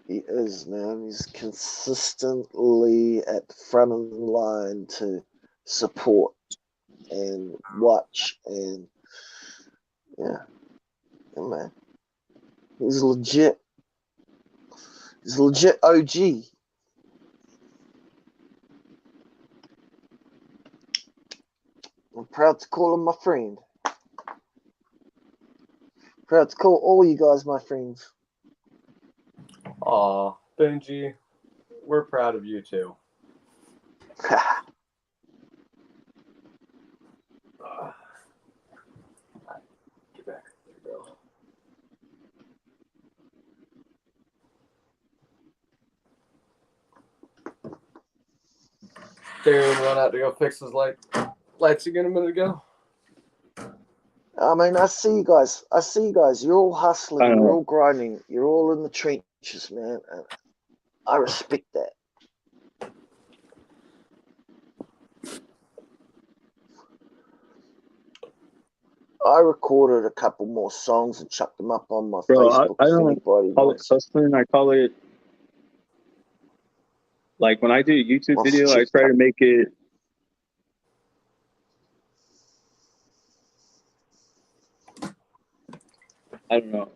He is, man. He's consistently at the front of the line to support and watch and yeah, man. He's legit. He's a legit OG. I'm proud to call him my friend. Proud to call all you guys my friends. Aw, Benji, we're proud of you too. Get back. There you go. Darren run out to go fix his lights again a minute ago. I mean, I see you guys. You're all hustling. You're all grinding. You're all in the trenches, man. And I respect that. I recorded a couple more songs and chucked them up on my Facebook. I don't call it hustling. I call it, like, when I do a YouTube video, I try to make it I don't know.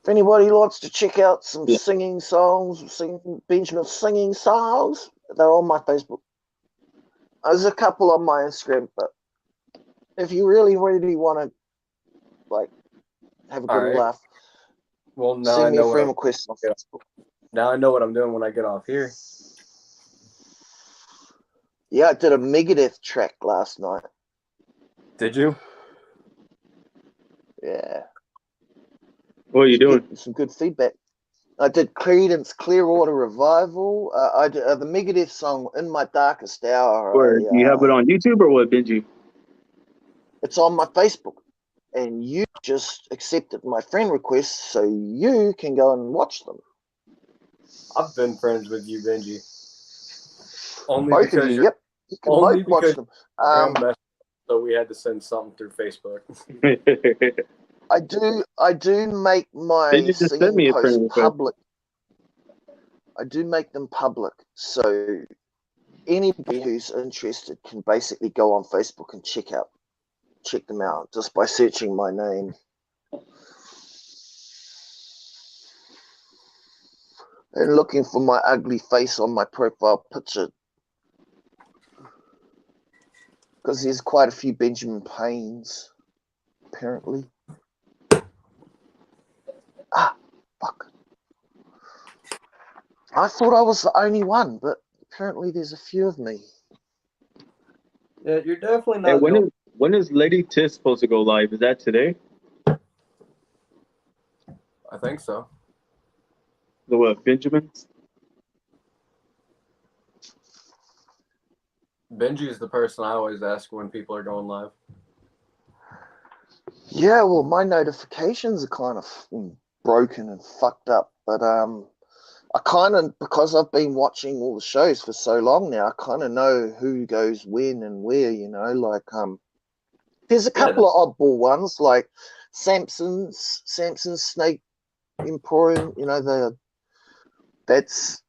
If anybody wants to check out some singing songs, Benjamin singing songs, they're on my Facebook. There's a couple on my Instagram, but if you really want to, like, have a good laugh, well, now send me a friend request on Facebook. Now I know what I'm doing when I get off here. Yeah, I did a Megadeth track last night. Did you? Yeah. What are you doing? Some good feedback. I did Creedence Clearwater Revival. I did the Megadeth song "In My Darkest Hour." Or do you have it on YouTube or what, Benji? It's on my Facebook, and you just accepted my friend request, so you can go and watch them. I've been friends with you, Benji. Only Both because of you, yep. You can only both watch them. So we had to send something through Facebook. I do make my singing posts public. I do make them public, so anybody who's interested can basically go on Facebook and check them out just by searching my name. And looking for my ugly face on my profile picture. Because there's quite a few Benjamin Paynes, apparently. Ah, fuck. I thought I was the only one, but apparently there's a few of me. Yeah, you're definitely not. Hey, when is Lady Tiss supposed to go live? Is that today? I think so. The what, Benjamin's? Benji's the person I always ask when people are going live. Yeah, well, my notifications are kind of broken and fucked up, but I kind of, because I've been watching all the shows for so long now, I kind of know who goes when and where, you know, like there's a couple of oddball ones like Samson's Snake Emporium, you know, that's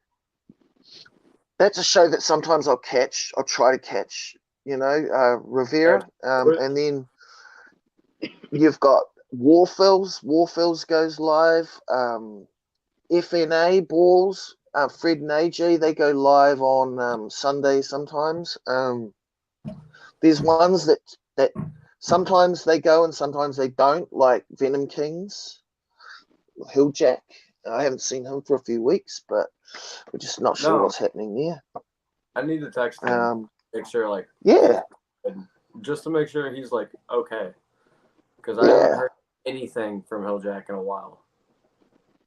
a show that sometimes I'll try to catch, you know, Rivera, and then you've got Warfills goes live, FNA Balls, Fred and AJ, they go live on Sunday sometimes. There's ones that sometimes they go and sometimes they don't, like Venom Kings. Hilljack. I haven't seen him for a few weeks, but we're just not sure No. what's happening there. I need to text him. Make sure, like, Yeah, just to make sure he's like okay, because I haven't heard anything from Hilljack in a while.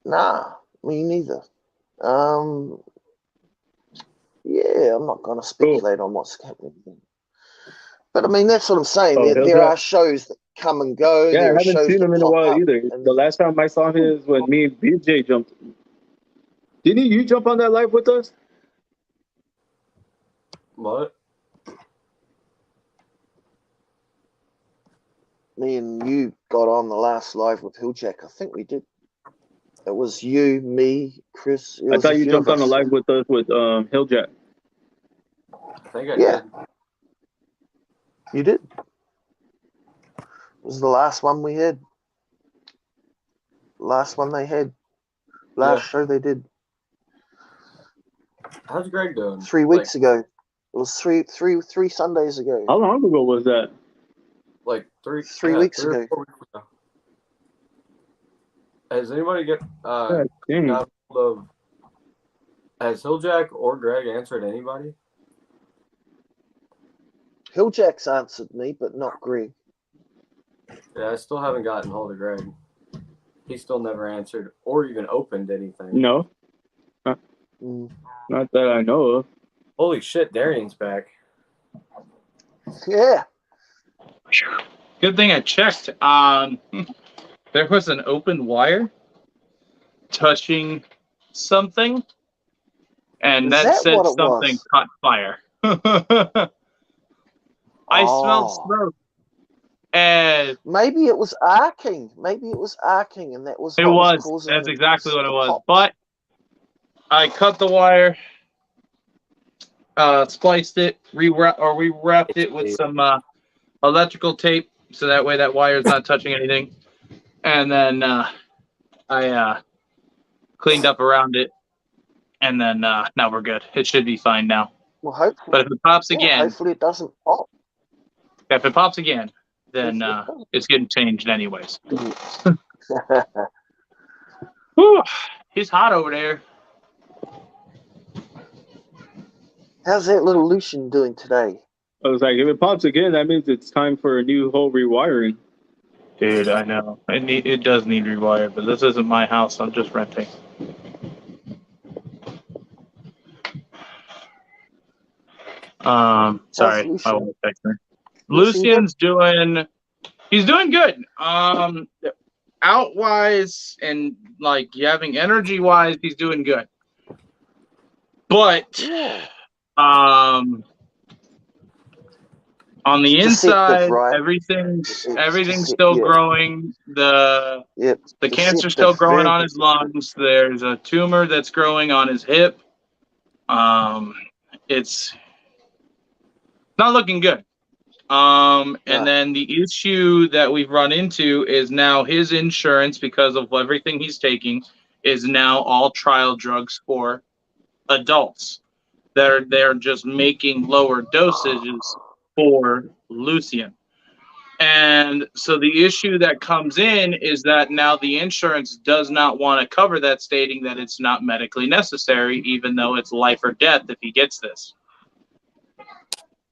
nah, me neither. Yeah, I'm not going to speculate on what's happening. But I mean, that's what I'm saying. Oh, There are shows that come and go. Yeah, There I are haven't shows seen that him in a pop while up, either. and The last time I saw him is when me and BJ jumped. Didn't you jump on that live with us? What? me and you got on the last live with Hilljack. I think we did. It was you, me, Chris. It I was thought a you few jumped of on the us. live with us with Hilljack. I think I Yeah. did. You did. It was the last one we had. Last one they had. Last show they did. How's Greg doing? 3 weeks ago. It was three Sundays ago. How long ago was that? Like three weeks 3 or ago. 4 weeks ago. Has anybody God dang. got hold of? Has Hilljack or Greg answered anybody? Hilljack's answered me, but not Greg. Yeah, I still haven't gotten hold of Greg. He still never answered or even opened anything. No, not that I know of. Holy shit, Darian's back. Yeah. Good thing I checked. There was an open wire touching something, and Is that that said what it something was? caught fire. I smelled Oh. smoke, and Maybe it was arcing. Maybe it was arcing, and that was it what was was. causing That's exactly what it the was. pops. But I cut the wire, spliced it, rewrapped it with some electrical tape, so that way that wire is not touching anything. And then I cleaned up around it, and then now we're good. It should be fine now. Well, hopefully, But if it pops again, hopefully it doesn't pop. if it pops again, then it's getting changed anyways. Whew, he's hot over there. How's that little Lucian doing today? I was like, if it pops again, that means it's time for a new whole rewiring. Dude, I know. It does need rewired, but this isn't my house. I'm just renting. Sorry, Lucian? I won't text her. Lucian Lucian's he's doing good. Out-wise and like having energy-wise, he's doing good. But Yeah. on the Deceptive, inside, right? everything's It's still yeah. growing. The cancer's still Deceptive, growing very on his deceptive. lungs. There's a tumor that's growing on his hip. It's not looking good. And then the issue that we've run into is now his insurance, because of everything he's taking, is now all trial drugs for adults. They're just making lower dosages for Lucian. And so the issue that comes in is that now the insurance does not want to cover that, stating that it's not medically necessary, even though it's life or death if he gets this.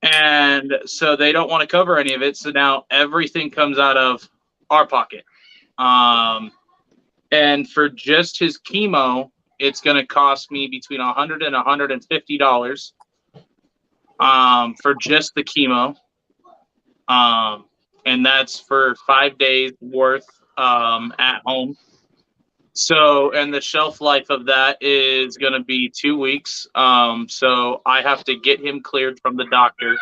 And so they don't want to cover any of it. So now everything comes out of our pocket. And for just his chemo, it's going to cost me between $100 and $150 for just the chemo. And that's for 5 days worth at home. So, and the shelf life of that is going to be 2 weeks. So I have to get him cleared from the doctor.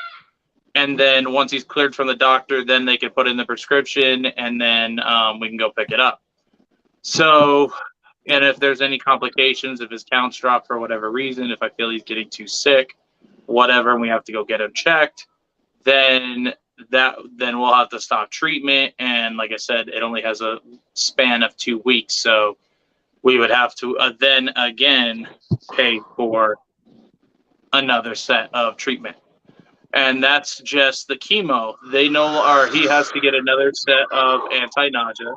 And then once he's cleared from the doctor, then they can put in the prescription, and then we can go pick it up. So, and if there's any complications, if his counts drop for whatever reason, if I feel he's getting too sick, whatever, and we have to go get him checked, then we'll have to stop treatment. And like I said, it only has a span of 2 weeks. So we would have to then again pay for another set of treatment. And that's just the chemo. He has to get another set of anti-nausea.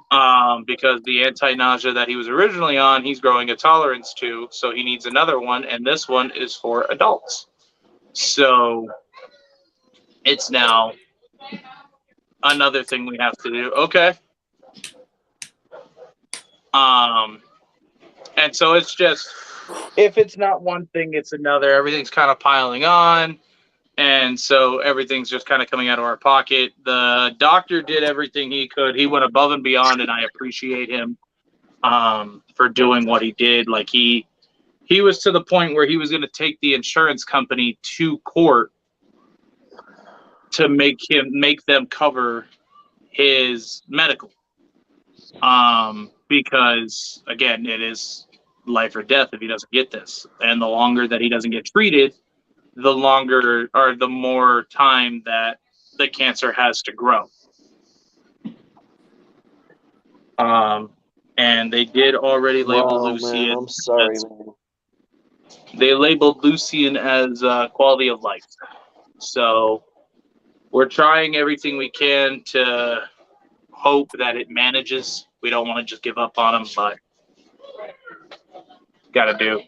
because the anti-nausea that he was originally on, he's growing a tolerance to, so he needs another one, and this one is for adults. So it's now another thing we have to do. Okay. And so it's just, if it's not one thing, it's another. Everything's kind of piling on. And so everything's just kind of coming out of our pocket. The doctor did everything he could. He went above and beyond, and I appreciate him for doing what he did. Like he was to the point where he was going to take the insurance company to court to make them cover his medical. Because again, it is life or death if he doesn't get this. And the longer that he doesn't get treated, the longer or the more time that the cancer has to grow. And they did already label Lucian. Man, I'm sorry, man. They labeled Lucian as quality of life. So we're trying everything we can to hope that it manages. We don't want to just give up on him, but gotta do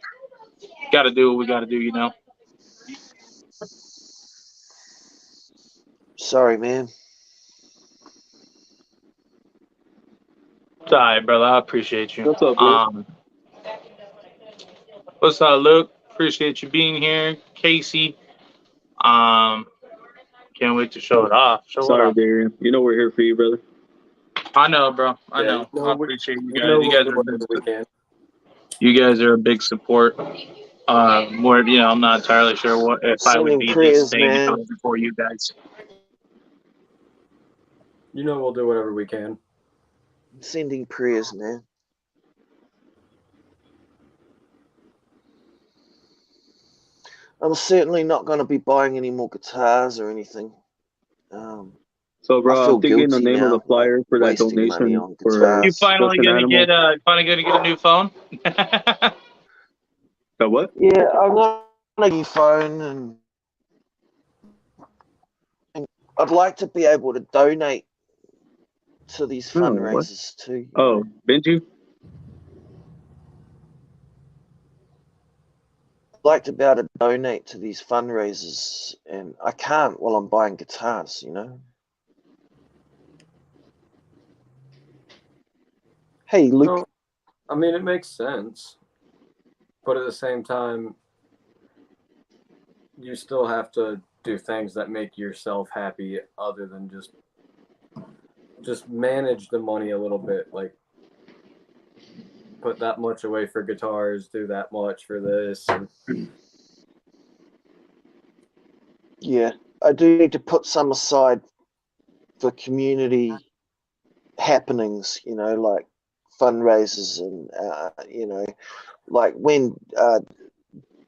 what we gotta do, you know. Sorry, man. It's all right, brother. I appreciate you. What's up, bro? What's up, Luke? Appreciate you being here, Casey. Can't wait to show it off. Sorry, Darian. You know we're here for you, brother. I know, bro. I know. I appreciate you guys. You guys are a big support. More, I'm not entirely sure if I would be this staying before you guys. We'll do whatever we can. Sending prayers, man. I'm certainly not going to be buying any more guitars or anything. So, bro, I'm thinking the name of the flyer for that donation for you finally gonna get a new phone. The what? Yeah, I'm gonna get a new phone, and I'd like to be able to donate to these fundraisers too. Oh, Benji? I'd like to be able to donate to these fundraisers, and I can't while I'm buying guitars, you know? Hey, Luke. No, I mean, it makes sense. But at the same time, you still have to do things that make yourself happy other than just manage the money a little bit. Like, put that much away for guitars, do that much for this. Yeah, I do need to put some aside for community happenings, like fundraisers and, like when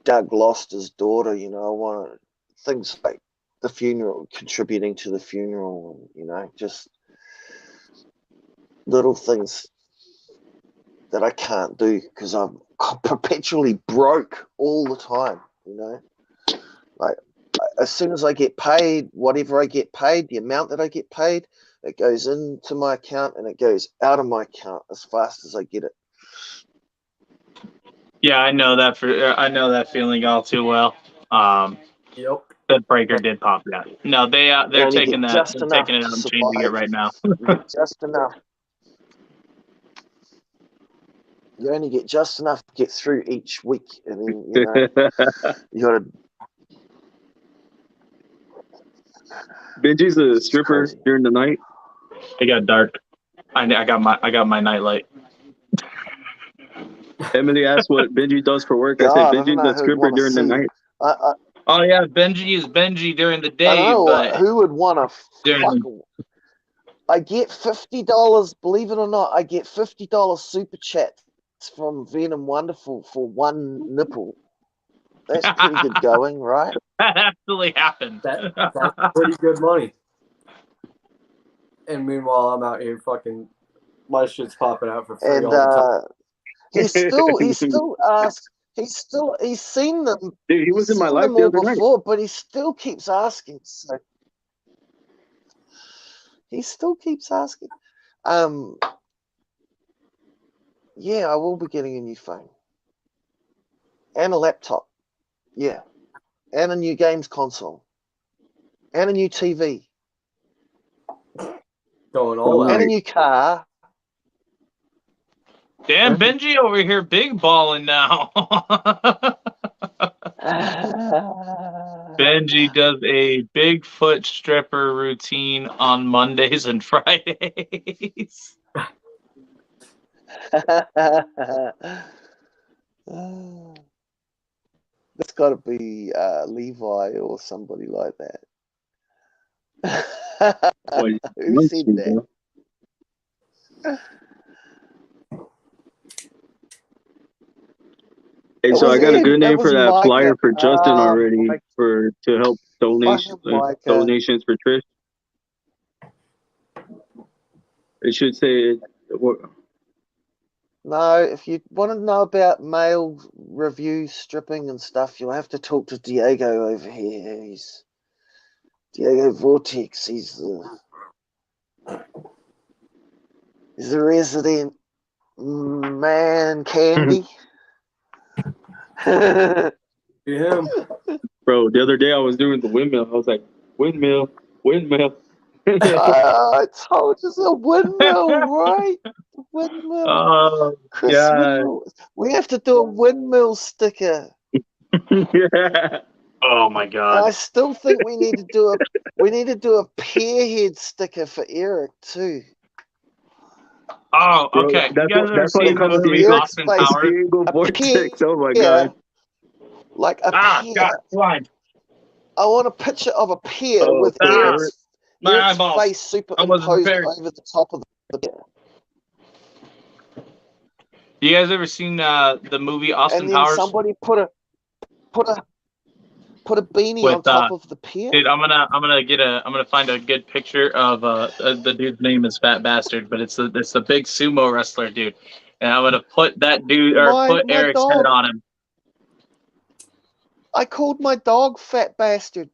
Doug lost his daughter, I want things like the funeral, contributing to the funeral, just little things that I can't do because I'm perpetually broke all the time, like as soon as I get paid, whatever I get paid, the amount that I get paid, it goes into my account and it goes out of my account as fast as I get it. Yeah, I know that feeling all too well. Yep. That breaker did pop that. No, they're taking that. They're taking it out and changing it right now. Just enough. You only get just enough to get through each week, and then you got to. Benji's a stripper during the night. It got dark. I got my nightlight. Emily asked what Benji does for work. I said Benji's a stripper during the night. Oh yeah, Benji is Benji during the day. I know, but who would want to? I get $50. Believe it or not, I get $50 super chats from Venom Wonderful for one nipple. That's pretty good going, right? That actually happened. That's pretty good money. And meanwhile, I'm out here fucking, my shit's popping out for free all the time. He's seen them. Dude, he was in my life the other night. But he still keeps asking. So he still keeps asking. Yeah, I will be getting a new phone. And a laptop. Yeah. And a new games console. And a new TV. Going all And out. a new car. Damn, Benji over here big balling now. Benji does a Bigfoot stripper routine on Mondays and Fridays. That's got to be Levi or somebody like that. Wait, Who said that? Hey, It so was I got a Ed. good It name for was that flyer Micah. for Justin already Mike, to help fucking Micah. donations for Trish. It should say No, if you want to know about male review stripping and stuff, you'll have to talk to Diego over here. He's Diego Vortex. He's the resident man candy. Be him. bro. The other day I was doing the windmill. I was like, windmill. I told you it's a windmill, right? Windmill. Oh, Chris God. Windmill. We have to do a windmill sticker. Yeah. Oh, my And God. I still think we need to do a pear head sticker for Eric too. Oh, Bro, okay. You guys ever that's why they seen the call it movie Eric's Austin face. Powers? Diego A Vortex. Oh my pear, god. like a Ah, pear. God, blind. I want a picture of a pear Oh, with for Eric. My Eric's eyeballs. face I wasn't superimposed prepared. over the top of the pear. You guys ever seen the movie Austin And then Powers? somebody put a beanie With on top of the pear. dude, I'm gonna find a good picture of the dude's name is Fat Bastard, but it's the big sumo wrestler dude, and I'm gonna put that dude or put My Eric's dog. head on him. I called my dog Fat Bastard.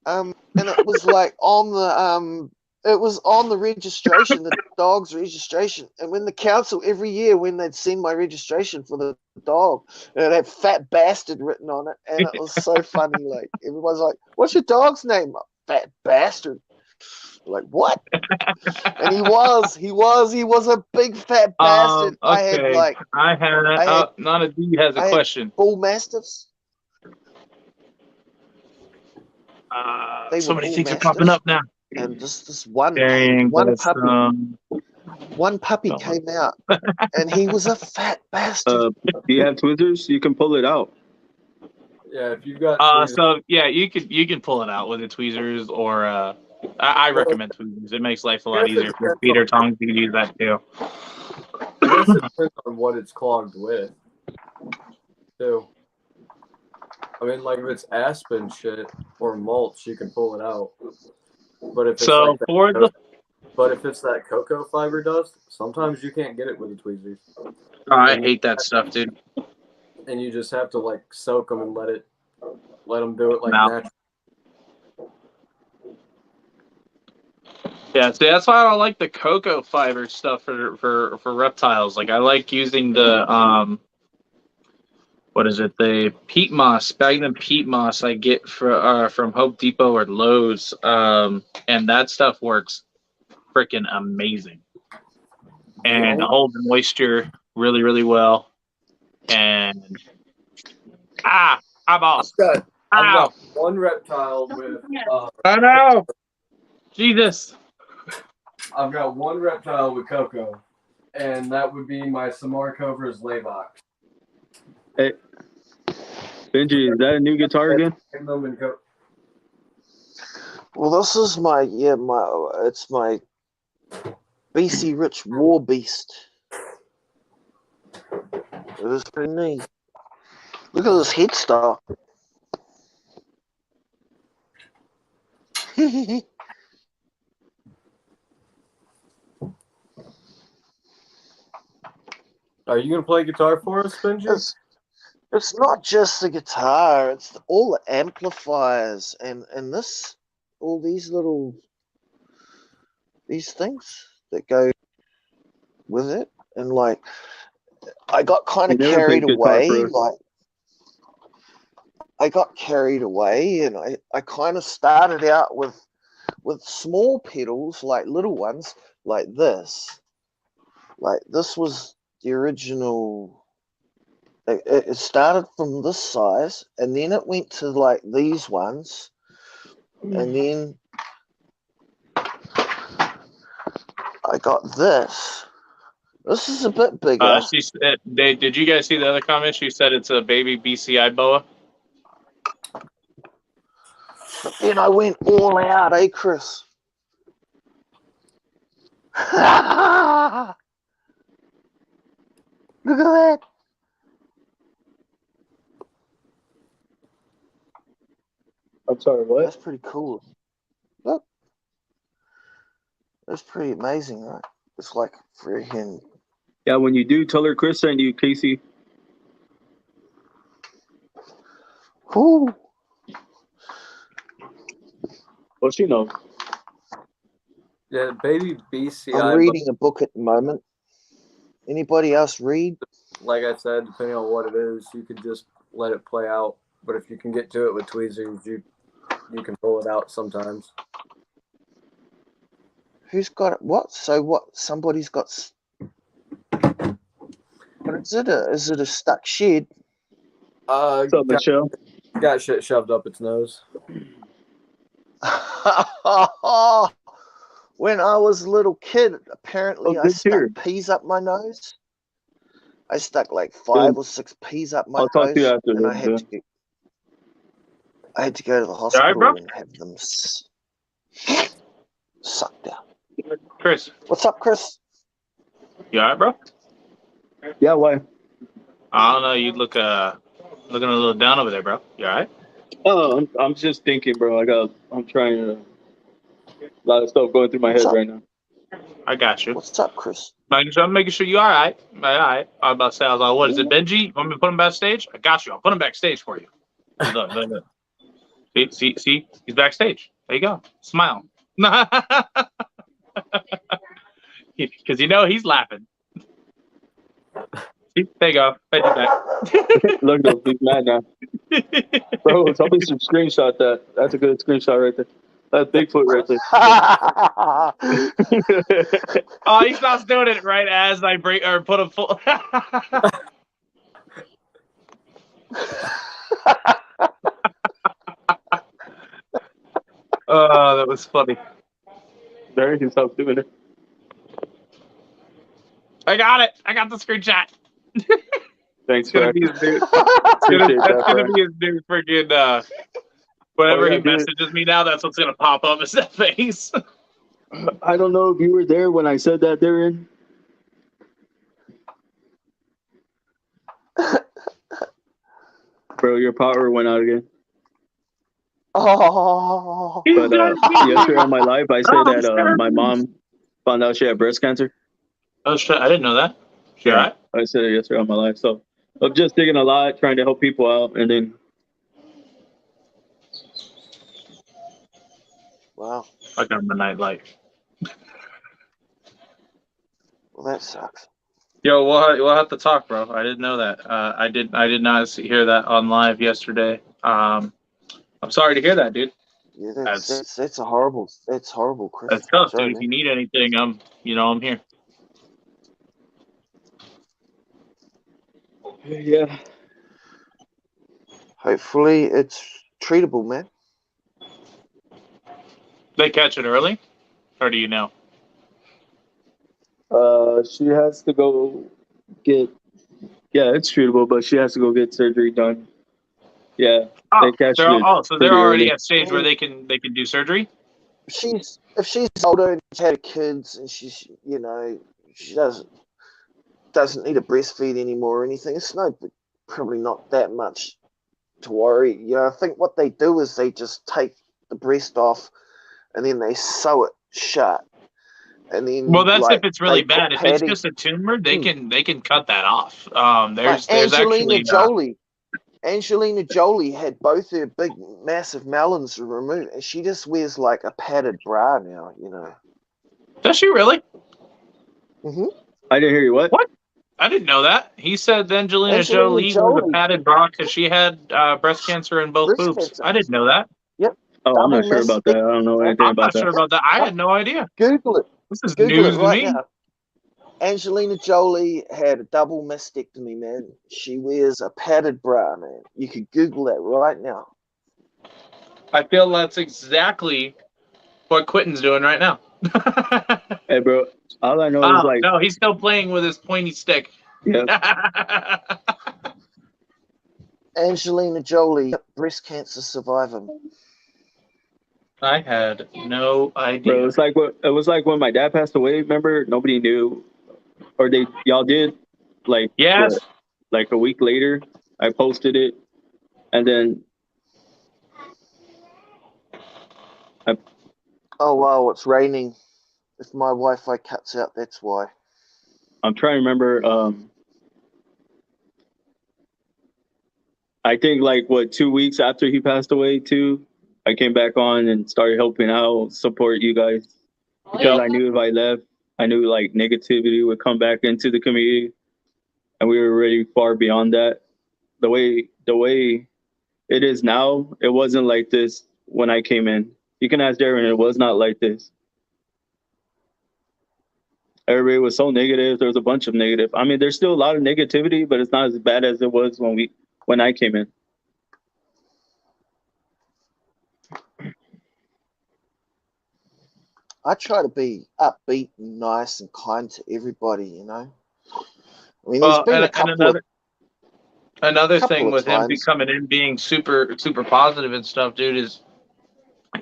And it was like on the registration, the dog's registration. And when the council every year when they'd send my registration for the dog, it had Fat Bastard written on it, and it was so funny. Like everyone's like, "What's your dog's name?" Fat Bastard. Like what? And he was a big fat bastard. Okay. I had Nana D has a I had question. bull mastiffs. They So were many bull things are popping mastiffs. up now. And this one Dang, one puppy came out, and he was a fat bastard. do you have Twizzlers? You can pull it out. Yeah, if you've got so yeah, you can pull it out with the tweezers or I recommend tweezers. It makes life a lot easier. If your feet or tongues, you can use that too. I guess it depends on what it's clogged with. Too. I mean, like if it's aspen shit or mulch, you can pull it out. But if it's if it's that cocoa fiber dust, sometimes you can't get it with the tweezers. I hate that stuff, dude. And you just have to like soak them and let them do it like natural. Yeah, see, that's why I don't like the cocoa fiber stuff for reptiles. Like I like using the what is it? The peat moss, Sphagnum peat moss I get from Hope Depot or Lowe's. And that stuff works freaking amazing. And holds the moisture really, really well. And eyeballs. I've got one reptile with I know. Jesus. I've got one reptile with cocoa, and that would be my Samar Cobra's laybox. Hey, Benji, is that a new guitar again? Well, this is it's my BC Rich War Beast. It is pretty neat. Look at this headstock. Are you gonna play guitar for us, Benji? It's not just the guitar; it's all the amplifiers and all these things that go with it, and like I got kind You of never carried played guitar away. for us. Like I got carried away, and I kind of started out with small pedals, like little ones, like this. Like this was the original. It started from this size, and then it went to like these ones, and then I got this. This is a bit bigger. She said, did you guys see the other comment? She said it's a baby BCI boa. But then I went all out, eh, Chris? Look at that. I'm sorry, what? That's pretty cool. Look. That's pretty amazing, right? It's like freaking. Yeah, when you do, tell her Chris sent you, Casey. Ooh. Well, she knows. Yeah, baby I'm BCI. reading a book at the moment. Anybody else read? Like I said, depending on what it is, you could just let it play out. But if you can get to it with tweezers, you can pull it out sometimes. Who's got it? What? So what? Somebody's got. What is it? Is it a stuck shed? What's up, Michelle? Got shit shoved up its nose. When I was a little kid, apparently I good stuck here. peas up my nose. I stuck like 5 or 6 peas up my I'll talk to you nose, after and this, I had to go to the right, hospital bro? and have them sucked out. Chris, What's up, Chris? you all right, bro? Yeah, why? I don't know. You look looking a little down over there, bro. You all right? Oh, I'm just thinking, bro. I'm trying to. A lot of stuff going through my What's head up? right now. I got you. What's up, Chris? I'm making sure you all right. All right. I was about to say, I was like, what is it, Benji? You want me to put him backstage? I got you. I'll put him backstage for you. Look. See? He's backstage. There you go. Smile. Because you know he's laughing. See? There you go. Benji's back. Look, though, he's mad now. Bro, somebody should screenshot that. That's a good screenshot right there. That's Bigfoot right there. Oh, he stops doing it right as I break or put a full. Oh, that was funny. There he can stop doing it. I got it. I got the screenshot. Thanks, It's gonna Frank. be his new. Appreciate That's that, gonna Frank. be his new freaking. Whenever Oh, yeah, he dude. messages me now, that's what's gonna pop up as that face. I don't know if you were there when I said that, Darren. Bro, your power went out again. Oh. But yesterday on my live, I said that my mom found out she had breast cancer. Oh shit! I didn't know that. She all right? I said it yesterday on my live. So I'm just digging a lot, trying to help people out, and then. Wow. I got my nightlight. Well, that sucks. Yo, we'll have to talk, bro. I didn't know that. I did not hear that on live yesterday. I'm sorry to hear that, dude. Yeah, that's a horrible. That's horrible, Chris. That's tough, Sorry, dude. If man. you need anything, I'm here. Yeah. Hopefully, it's treatable, man. They catch it early, or do you know? She has to go get. Yeah, it's treatable, but she has to go get surgery done. Yeah, they catch it So they're pretty already early. at stage where they can do surgery. If she's older and she's had kids and she's she doesn't need to breastfeed anymore or anything. It's probably not that much to worry. I think what they do is they just take the breast off and then they sew it shut. And then, Well, that's if it's really they put bad. If it's padding. just a tumor, they can cut that off. There's Angelina actually Jolie. Angelina Jolie had both her big, massive melons removed, and she just wears like a padded bra now. Does she really? Mm-hmm. I didn't hear you. What? What? I didn't know that. He said Angelina Angelina Jolie was a Jolie, padded bra because she had breast cancer in both breast boobs. cancer. I didn't know that. Yep. Oh, I'm Double not sure about that. I don't know mastectomy. anything I'm about not that. sure about that. I had no idea. Google it. This is Google it news to right me. now. Angelina Jolie had a double mastectomy, man. She wears a padded bra, man. You could Google that right now. I feel that's exactly what Quentin's doing right now. Hey, bro, all I know is Oh, like, no, he's still playing with his pointy stick. yeah, Angelina Jolie, breast cancer survivor. I had no bro, idea. it's like what it was like when my dad passed away. Remember, nobody knew, or y'all did, like Yes. what, like a week later, I posted it, and then Oh wow, it's raining. If my Wi-Fi cuts out, that's why. I'm trying to remember. I think like what 2 weeks after he passed away, too, I came back on and started helping out, support you guys because I knew if I left, I knew like negativity would come back into the community, and we were already far beyond that. The way it is now, it wasn't like this when I came in. You can ask Darren, it was not like this. Everybody was so negative. There was a bunch of negative. I mean, there's still a lot of negativity, but it's not as bad as it was when I came in. I try to be upbeat and nice and kind to everybody, you know. I mean, there's Well, been a and couple of another thing with him times. becoming in being super positive and stuff, dude, is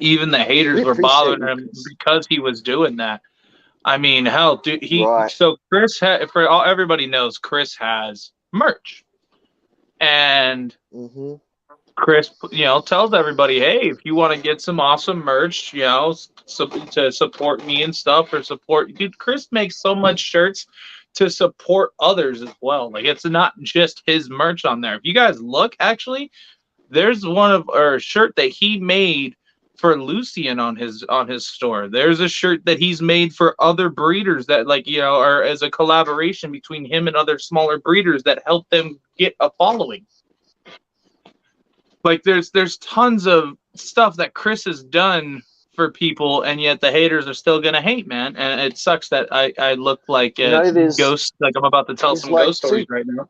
even the haters We were appreciate bothering you, him Chris. because he was doing that. I mean, hell, dude, Right. so Chris for all everybody knows, Chris has merch, and Mm-hmm. Chris, tells everybody, hey, if you want to get some awesome merch, to support me and stuff, or support, dude, Chris makes so much shirts to support others as well. Like, it's not just his merch on there. If you guys look, actually, there's one of or a shirt that he made for Lucian on his store. There's a shirt that he's made for other breeders that, like, are as a collaboration between him and other smaller breeders that help them get a following. Like, there's tons of stuff that Chris has done for people, and yet the haters are still gonna hate, man. And it sucks that I look like You a know, ghost, like I'm about to tell there's some like ghost stories right now.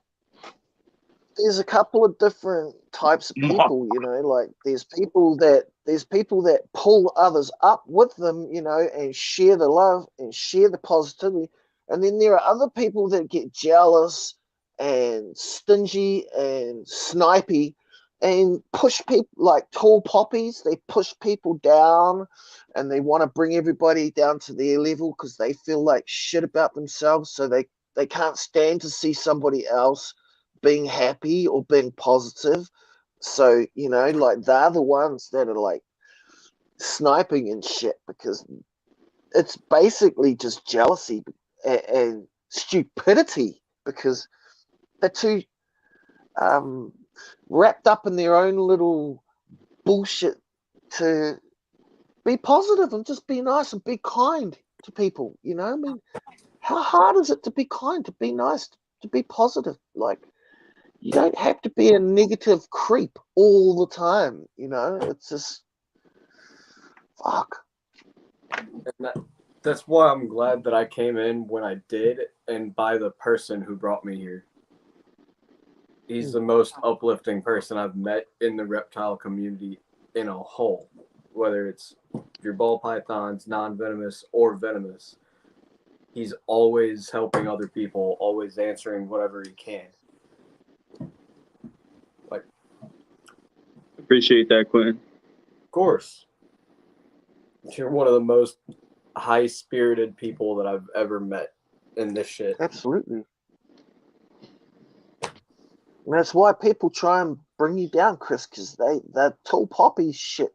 there's a couple of different types of people, you know, like there's people that pull others up with them, you know, and share the love and share the positivity. And then there are other people that get jealous and stingy and snipey and push people like tall poppies. They push people down and they want to bring everybody down to their level because they feel like shit about themselves. So they can't stand to see somebody else being happy or being positive. So, you know, like they're the ones that are like sniping and shit because it's basically just jealousy and stupidity because they're too wrapped up in their own little bullshit to be positive and just be nice and be kind to people. You know, I mean, how hard is it to be kind, to be nice, to be positive? Like, you don't have to be a negative creep all the time. You know, it's just fuck. And that's why I'm glad that I came in when I did, and by the person who brought me here. He's the most uplifting person I've met in the reptile community in a whole. Whether it's your ball pythons, non-venomous or venomous, he's always helping other people, always answering whatever he can. Like, Appreciate that, Quentin. of course, you're one of the most high-spirited people that I've ever met in this shit. Absolutely. And that's why people try and bring you down, Chris, because that tall poppy shit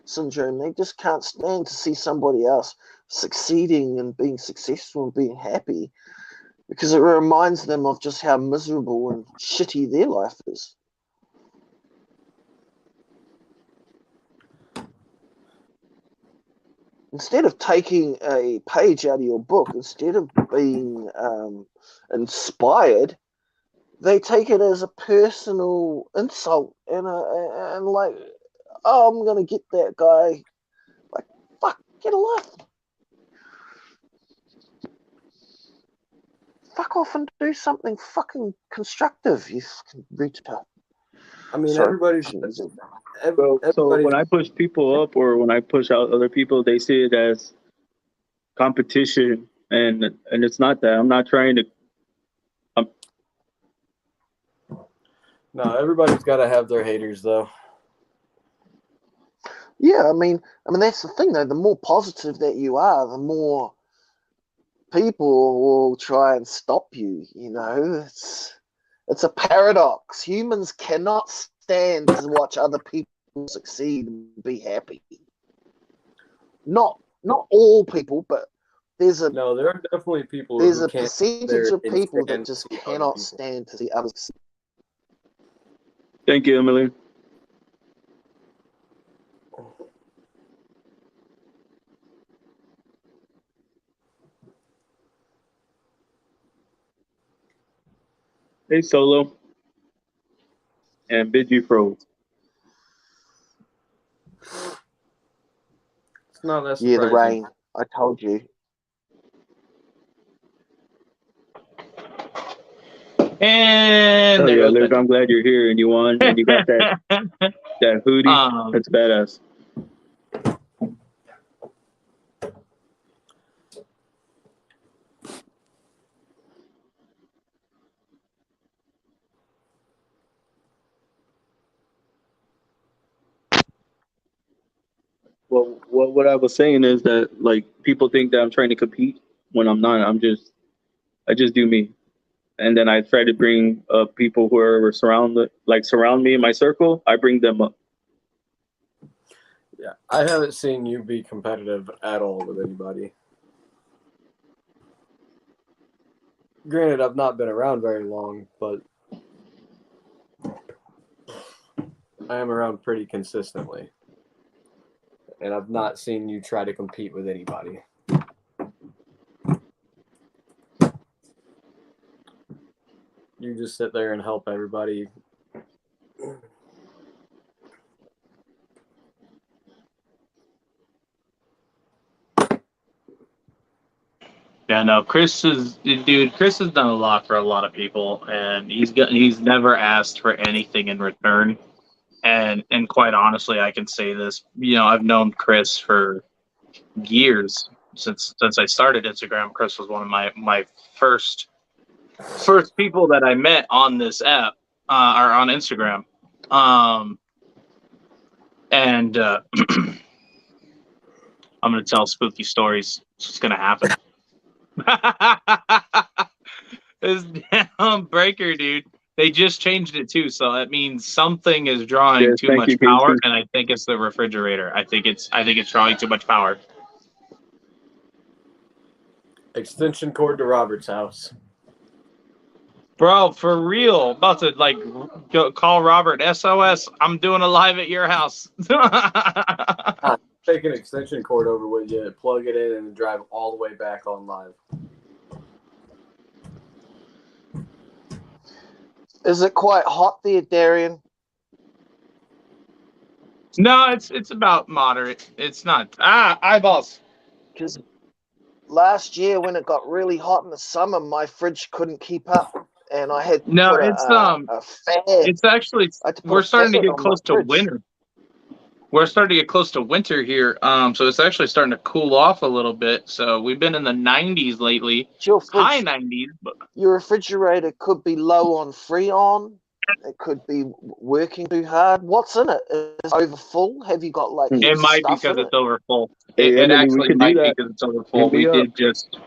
syndrome. They just can't stand to see somebody else succeeding and being successful and being happy because it reminds them of just how miserable and shitty their life is. instead of taking a page out of your book, instead of being inspired, they take it as a personal insult and like, oh, I'm gonna get that guy. Like, fuck, get a life. Fuck off and do something fucking constructive, you fucking retard. I mean, Sorry. everybody's So everybody's when I push people up or when I push out other people, they see it as competition, and it's not that. I'm not trying to. no, everybody's got to have their haters though. Yeah, I mean that's the thing though. The more positive that you are, the more people will try and stop you. You know, it's a paradox. Humans cannot stand to watch other people succeed and be happy. Not all people, but there's a No, there are definitely people there's who a can't percentage of people that stand just to see other cannot people. stand to see others succeed. Thank you, Emily. Hey, Solo. And Bidgy Froze. It's not that Yeah, the surprising. rain. I told you. And Oh there yeah, goes Luke, Benji. I'm glad you're here and you won and you got that hoodie. That's badass. Well, what I was saying is that like people think that I'm trying to compete when I'm not. I just do me, and then I try to bring people who are surround me in my circle. I bring them up. Yeah, I haven't seen you be competitive at all with anybody. Granted, I've not been around very long, but I am around pretty consistently. And I've not seen you try to compete with anybody. You just sit there and help everybody. Yeah, no, Chris has done a lot for a lot of people, and he's never asked for anything in return. And quite honestly, I can say this. You know, I've known Chris for years since I started Instagram. Chris was one of my first people that I met on this app or on Instagram. And I'm gonna tell spooky stories. It's just gonna happen. This damn breaker, dude. They just changed it too, so that means something is drawing Yes, too thank much you, power, Casey. and I think it's the refrigerator. I think it's drawing too much power. Extension cord to Robert's house. Bro, for real. About to call Robert. SOS. I'm doing a live at your house. Take an extension cord over with you, plug it in, and drive all the way back on live. Is it quite hot there, Darian? No, it's about moderate. It's not. Eyeballs. Because last year when it got really hot in the summer, my fridge couldn't keep up, and I had to No, put it's a fan. it's actually I had to put we're a starting to fan get on close my to fridge. winter. We're starting to get close to winter here. So it's actually starting to cool off a little bit. So we've been in the 90s lately. Your fridge, High 90s, but your refrigerator could be low on Freon. It could be working too hard. What's in it? Is it over full? Have you got like it heaps of might be stuff because in it's it? over full. Hey, It Emily, we actually can do might be that. because it's over Hit full. me We up. did just.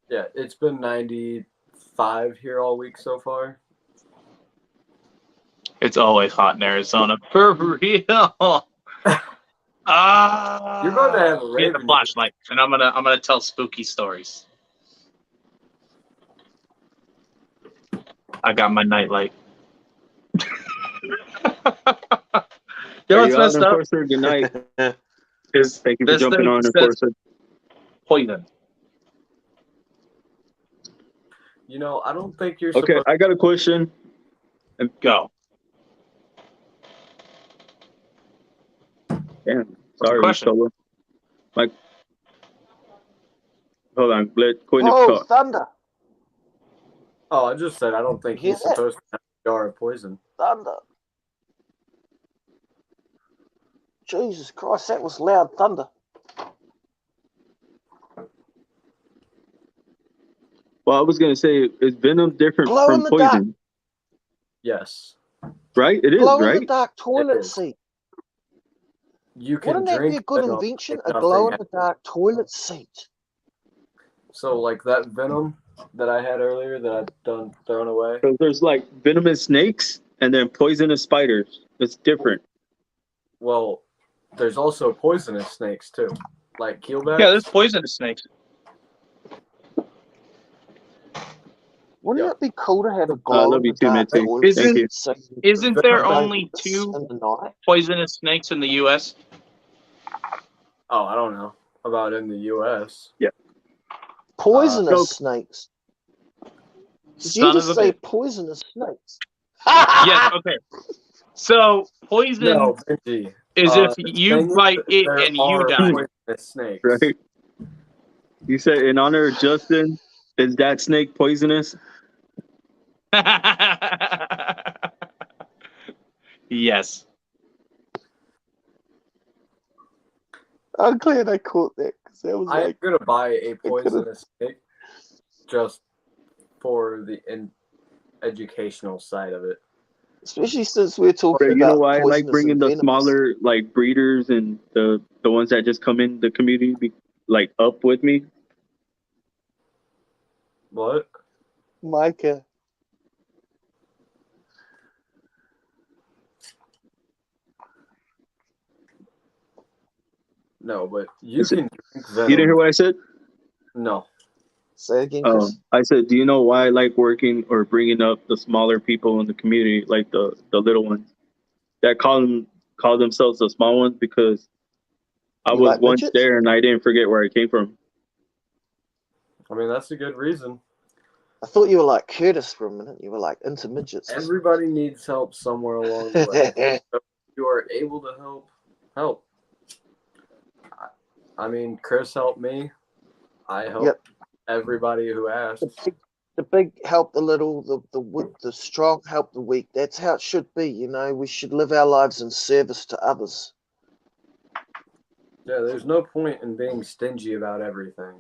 Yeah, it's been 95 here all week so far. It's always hot in Arizona. For real. You're about to have a Get the raven. flashlight, and I'm gonna tell spooky stories. I got my nightlight. You know Are what's you out, messed up? Enforcer? Good night. Is Thank you for this jumping thing on, of says course. poison? You know, I don't think you're Okay, supposed. I got a question. Go. Damn, sorry, Question. Solo. Like, hold on, let Quinn Oh, talk. thunder! Oh, I just said I don't think You he's hear that? supposed to have a jar of poison. Thunder! Jesus Christ, that was loud thunder. Well, I was gonna say, is venom different Glow in from the dark. poison? Yes, Right? It is, Glow in the right? dark toilet is. seat. you can Wouldn't that be drink a good venom invention? and A glow in nothing the dark toilet seat. So, like that venom that I had earlier that I've done thrown away. Because there's like venomous snakes and then poisonous spiders. It's different. Well, there's also poisonous snakes too, like keelbacks. Yeah, there's poisonous snakes. Wouldn't Yeah. it be cool to have a I glow love in you the too, dark Mitzi. toilet Thank you. seat? Isn't there only In 2 the night? poisonous snakes in the U.S.? Oh, I don't know about in the U.S. Poisonous no. snakes. Did Son you of just a say bitch. poisonous snakes? Yes. Okay. So poison No, Benji. is if The you thing is bite that it there and you are die. poisonous snakes. Right? You said in honor of Justin, is that snake poisonous? Yes. I'm glad I caught that because that was I'm like, gonna buy a could've- poisonous snake just for the educational side of it. especially since we're talking You know about why I like poisonous bringing and the venomous. smaller like breeders and the ones that just come in the community like up with me? What? Micah. No, but you Is it- can drink venom. You didn't hear what I said? No. Say it again, Chris. I said, do you know why I like working or bringing up the smaller people in the community, like the little ones that call themselves the small ones? Because I You was like once midgets? there and I didn't forget where I came from. I mean, that's a good reason. I thought you were like Curtis for a minute. You were like into midgets. Everybody needs help somewhere along the way. So if you are able to help. I mean, Chris helped me. I helped Yep. everybody who asked. The big help the little, the strong help the weak. That's how it should be. You know, we should live our lives in service to others. Yeah, there's no point in being stingy about everything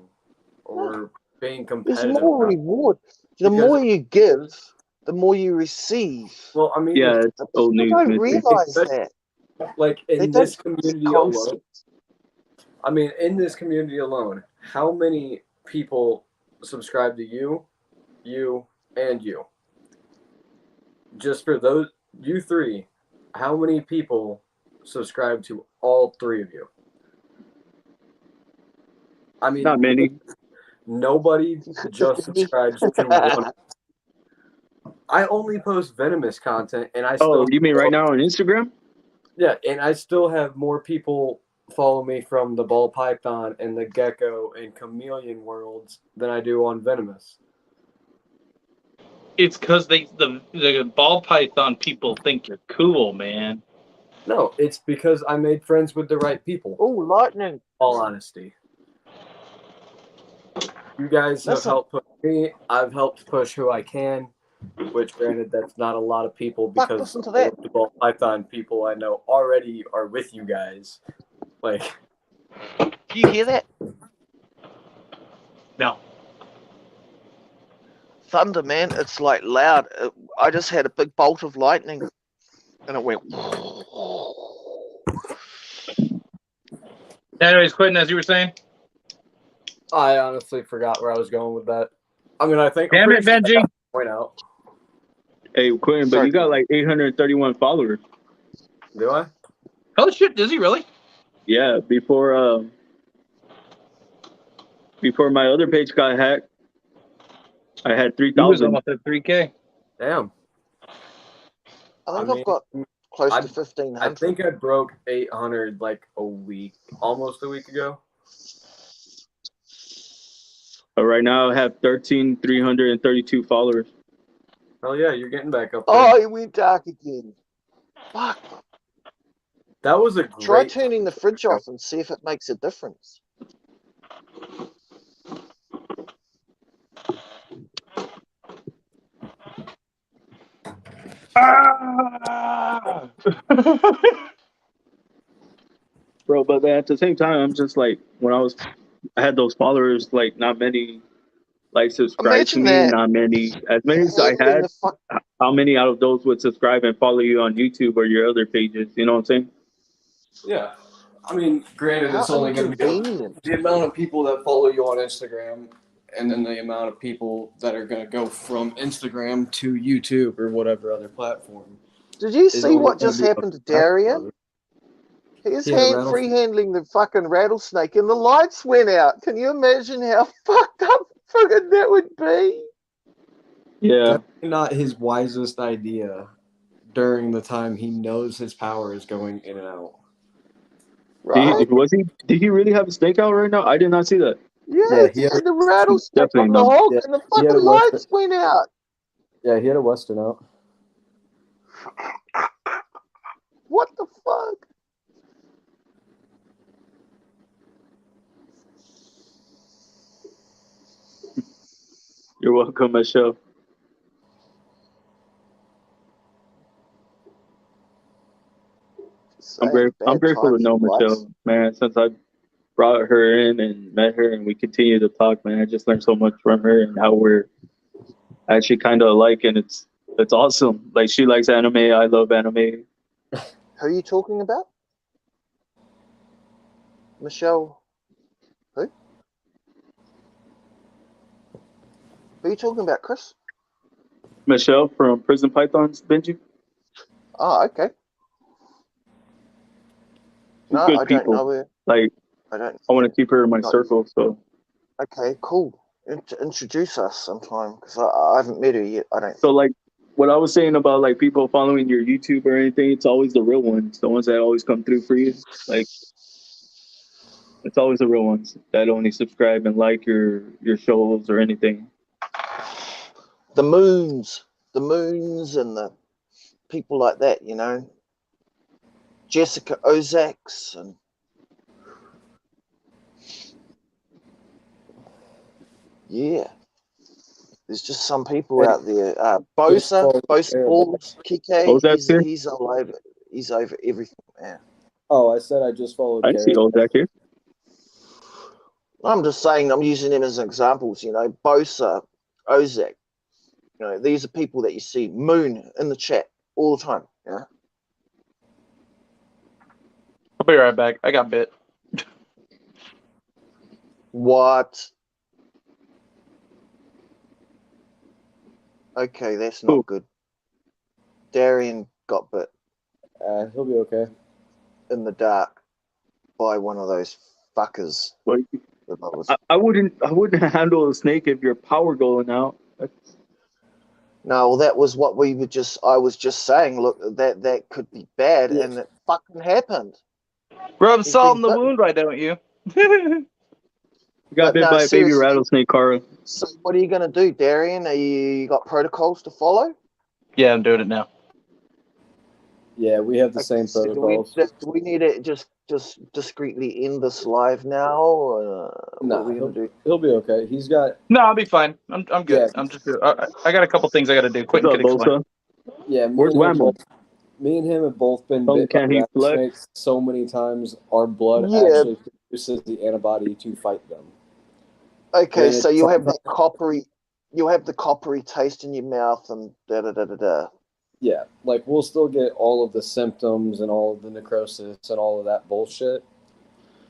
or being There's competitive. more about it. reward. The Because- more you give, the more you receive. Well, I mean, Yeah, it's But old people news. don't Mitzi. realize But- that. like They in this don't community get alone. concept. I mean, in this community alone, how many people subscribe to you, and you? Just for those, you three, how many people subscribe to all three of you? I mean, Not many. nobody just subscribes to one. I only post venomous content, and I still. Oh, you mean right now on Instagram? Yeah, and I still have more people follow me from the ball python and the gecko and chameleon worlds than I do on venomous. It's because the ball python people think you're cool, man. No, it's because I made friends with the right people. Oh, lightning. All honesty, you guys have Listen. helped push me. I've helped push who I can. Which, granted, that's not a lot of people Fuck, because listen to all that. of the ball python people I know already are with you guys. Like, Do you hear that? No. Thunder, man. It's like loud. I just had a big bolt of lightning. And it went. Anyways, Quentin, as you were saying. I honestly forgot where I was going with that. I mean, I think. Damn it, Benji. Point out. Hey, Quinn, but Sorry. you got like 831 followers. Do I? Oh shit, does he really? Yeah, before my other page got hacked, I had He was 3,000. almost at 3K. Damn. I think I I've got close I- to 1,500. I think I broke 800 like almost a week ago. But right now I have 13,332 followers. Hell yeah, you're getting back up there. Oh, it went dark again. Fuck. That was a Try great. turning the fridge off and see if it makes a difference. Ah! Bro, but at the same time, I'm just like, I had those followers, like, not many, like, subscribed to Imagine me, that. not many. As many as I Handling had, the fuck. how many out of those would subscribe and follow you on YouTube or your other pages? You know what I'm saying? Yeah. I mean, granted, How it's only going to be inconvenient. the amount of people that follow you on Instagram and then the amount of people that are going to go from Instagram to YouTube or whatever other platform. Did you is see only what gonna just be a happened to fraction Darian? of it. He's He had a free handling the fucking rattlesnake and the lights went out. Can you imagine how fucked up fucking that would be? Yeah. Definitely not his wisest idea during the time he knows his power is going in and out. Right? Did he really have a snake out right now? I did not see that. Yeah, he had, the rattlesnake Definitely on the not. hog Yeah, and the he had fucking a Western- lights went out. yeah, he had a Western out. What the fuck? You're welcome, Michelle. I'm grateful to know Michelle, man. Since I brought her in and met her, and we continue to talk, man. I just learned so much from her and how we're actually kind of alike, and it's awesome. Like, she likes anime, I love anime. Who are you talking about? Michelle? Who? Who are you talking about, Chris? Michelle from Prison Pythons, Benji. Oh, okay. No, Good I people. don't know her. Like, I want to keep her in my circle, so. Okay, cool. Introduce us sometime, because I haven't met her yet. I don't. So, like, what I was saying about, like, people following your YouTube or anything, it's always the real ones, the ones that always come through for you. Like, it's always the real ones that only subscribe and like your shows or anything. The moons, and the people like that, you know. Jessica Ozaks and yeah. There's just some people out there. Bosa Balls, Kike, Ozak's here? he's all over. He's over everything, man. Oh, I said I just followed I see Ozak here. I'm just saying, I'm using them as examples, you know. Bosa, Ozak, you know, these are people that you see Moon in the chat all the time, yeah. I'll be right back. I got bit. What? Okay, that's not good. Darian got bit He'll be okay. in the dark by one of those fuckers. Like, that I wouldn't handle a snake if your power going out. No, well, that was what I was just saying. Look, that could be bad, Yes. and it fucking happened. Rub He's salt in been the bitten. wound, why don't you? You got But bit no, by a baby seriously. rattlesnake, Cara. So what are you going to do, Darian? You got protocols to follow? Yeah, I'm doing it now. Yeah, we have the same So protocols. do we need to just discreetly end this live now? What are we going to do? He'll be okay. He's got No, I'll be fine. I'm good. Yeah. I'm just. I got a couple things I got to do. Quentin What's can up, explain. Bosa? yeah. Where's Whammo? Me and him have both been Tell him, bit by can he flex? rattlesnakes so many times. Our blood Yeah. actually produces the antibody to fight them. Okay, And so you'll have the coppery taste in your mouth and da da da da da. Yeah, like we'll still get all of the symptoms and all of the necrosis and all of that bullshit,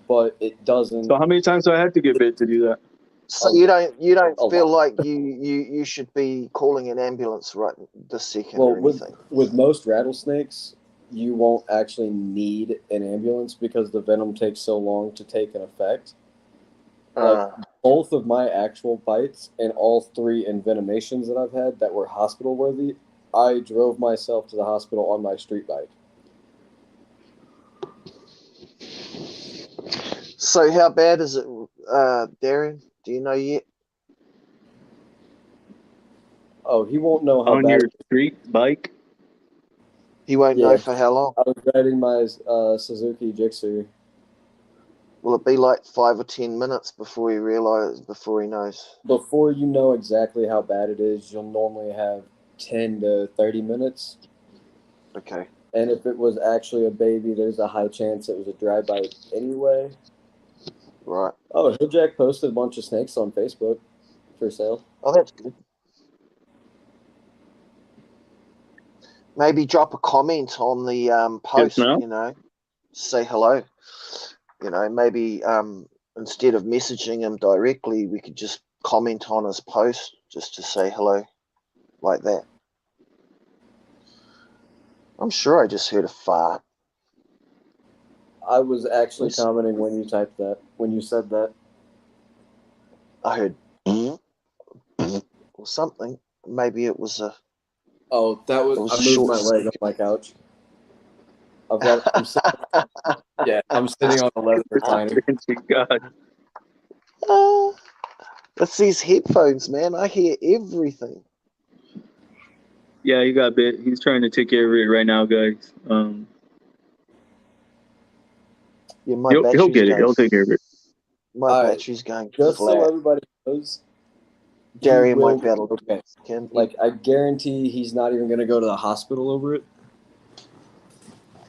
but it doesn't. So how many times do I have to get bit to do that? So you don't A feel lot. like you should be calling an ambulance right this second Well, or anything? with most rattlesnakes, you won't actually need an ambulance because the venom takes so long to take an effect. Like both of my actual bites and all 3 envenomations that I've had that were hospital worthy, I drove myself to the hospital on my street bike. So how bad is it, Darren? Do you know yet? Oh, he won't know how On bad. your street bike? He won't Yeah. know for how long. I was riding my Suzuki Gixxer. Will it be like 5 or 10 minutes before he knows? Before you know exactly how bad it is, you'll normally have 10 to 30 minutes. Okay. And if it was actually a baby, there's a high chance it was a drive-by anyway. Right. Oh, Hilljack posted a bunch of snakes on Facebook for sale. Oh, that's good. Maybe drop a comment on the post, now? say hello. Maybe instead of messaging him directly, we could just comment on his post just to say hello like that. I'm sure I just heard a fart. I was actually commenting when you typed that, when you said that. I heard or something. Maybe it was a. Oh, that was. I moved my leg on my couch. I'm sitting on a leather recliner. God. It's these headphones, man. I hear everything. Yeah, he got bit. He's trying to take care of it right now, guys. Yeah, my He'll battery's get it. going. He'll take care of it. My battery's going Just flat. so everybody knows, Darian might be able to. Okay. Like, I guarantee he's not even going to go to the hospital over it.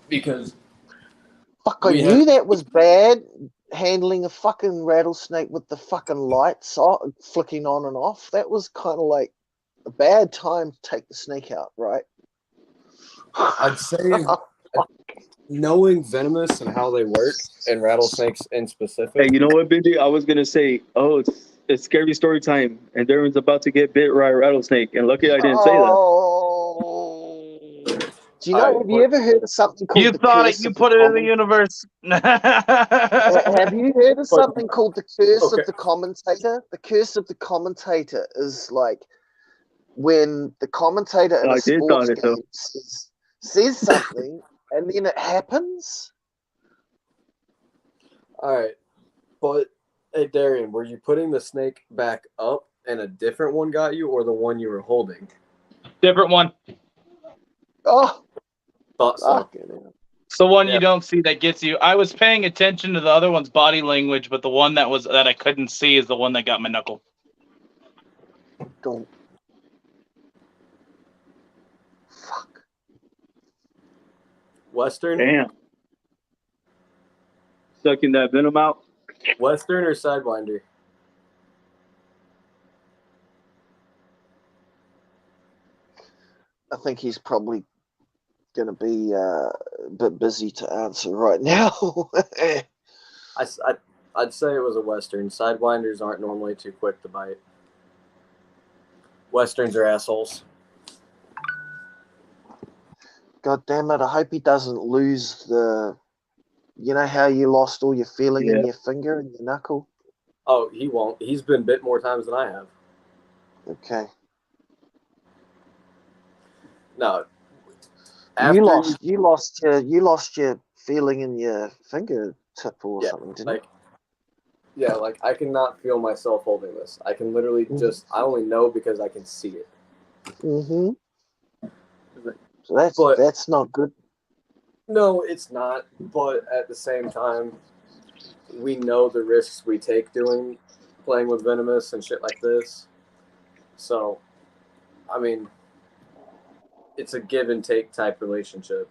Because. Fuck, I knew that was bad. Handling a fucking rattlesnake with the fucking lights flicking on and off. That was kind of like a bad time to take the snake out, right? I'd say knowing venomous and how they work, and rattlesnakes in specific. Hey, you know what, Benji? I was gonna say, it's scary story time, and Darren's about to get bit by a rattlesnake, and lucky I didn't say that. Do you know? Have you ever heard of something called You the thought curse it, you of put the it in the common- universe. Have you heard of something called the curse of the commentator? The curse of the commentator is like when the commentator in a sports game says something and then it happens. All right, but hey, Darian, were you putting the snake back up and a different one got you, or the one you were holding? Different one. Oh, thought so. It's the one you don't see that gets you. I was paying attention to the other one's body language, but the one that I couldn't see is the one that got my knuckle. Don't. Fuck. Western? Damn. Sucking that venom out? Western or Sidewinder? I think he's probably going to be a bit busy to answer right now. I'd say it was a Western. Sidewinders aren't normally too quick to bite. Westerns are assholes. God damn it, I hope he doesn't lose the... You know how you lost all your feeling in your finger and your knuckle? Oh, he won't. He's been bit more times than I have. Okay. No. You lost your feeling in your fingertip or something, didn't you? Yeah, like I cannot feel myself holding this. I can literally I only know because I can see it. Mm-hmm. So that's not good. No, it's not. But at the same time, we know the risks we take playing with venomous and shit like this. So, I mean, it's a give and take type relationship.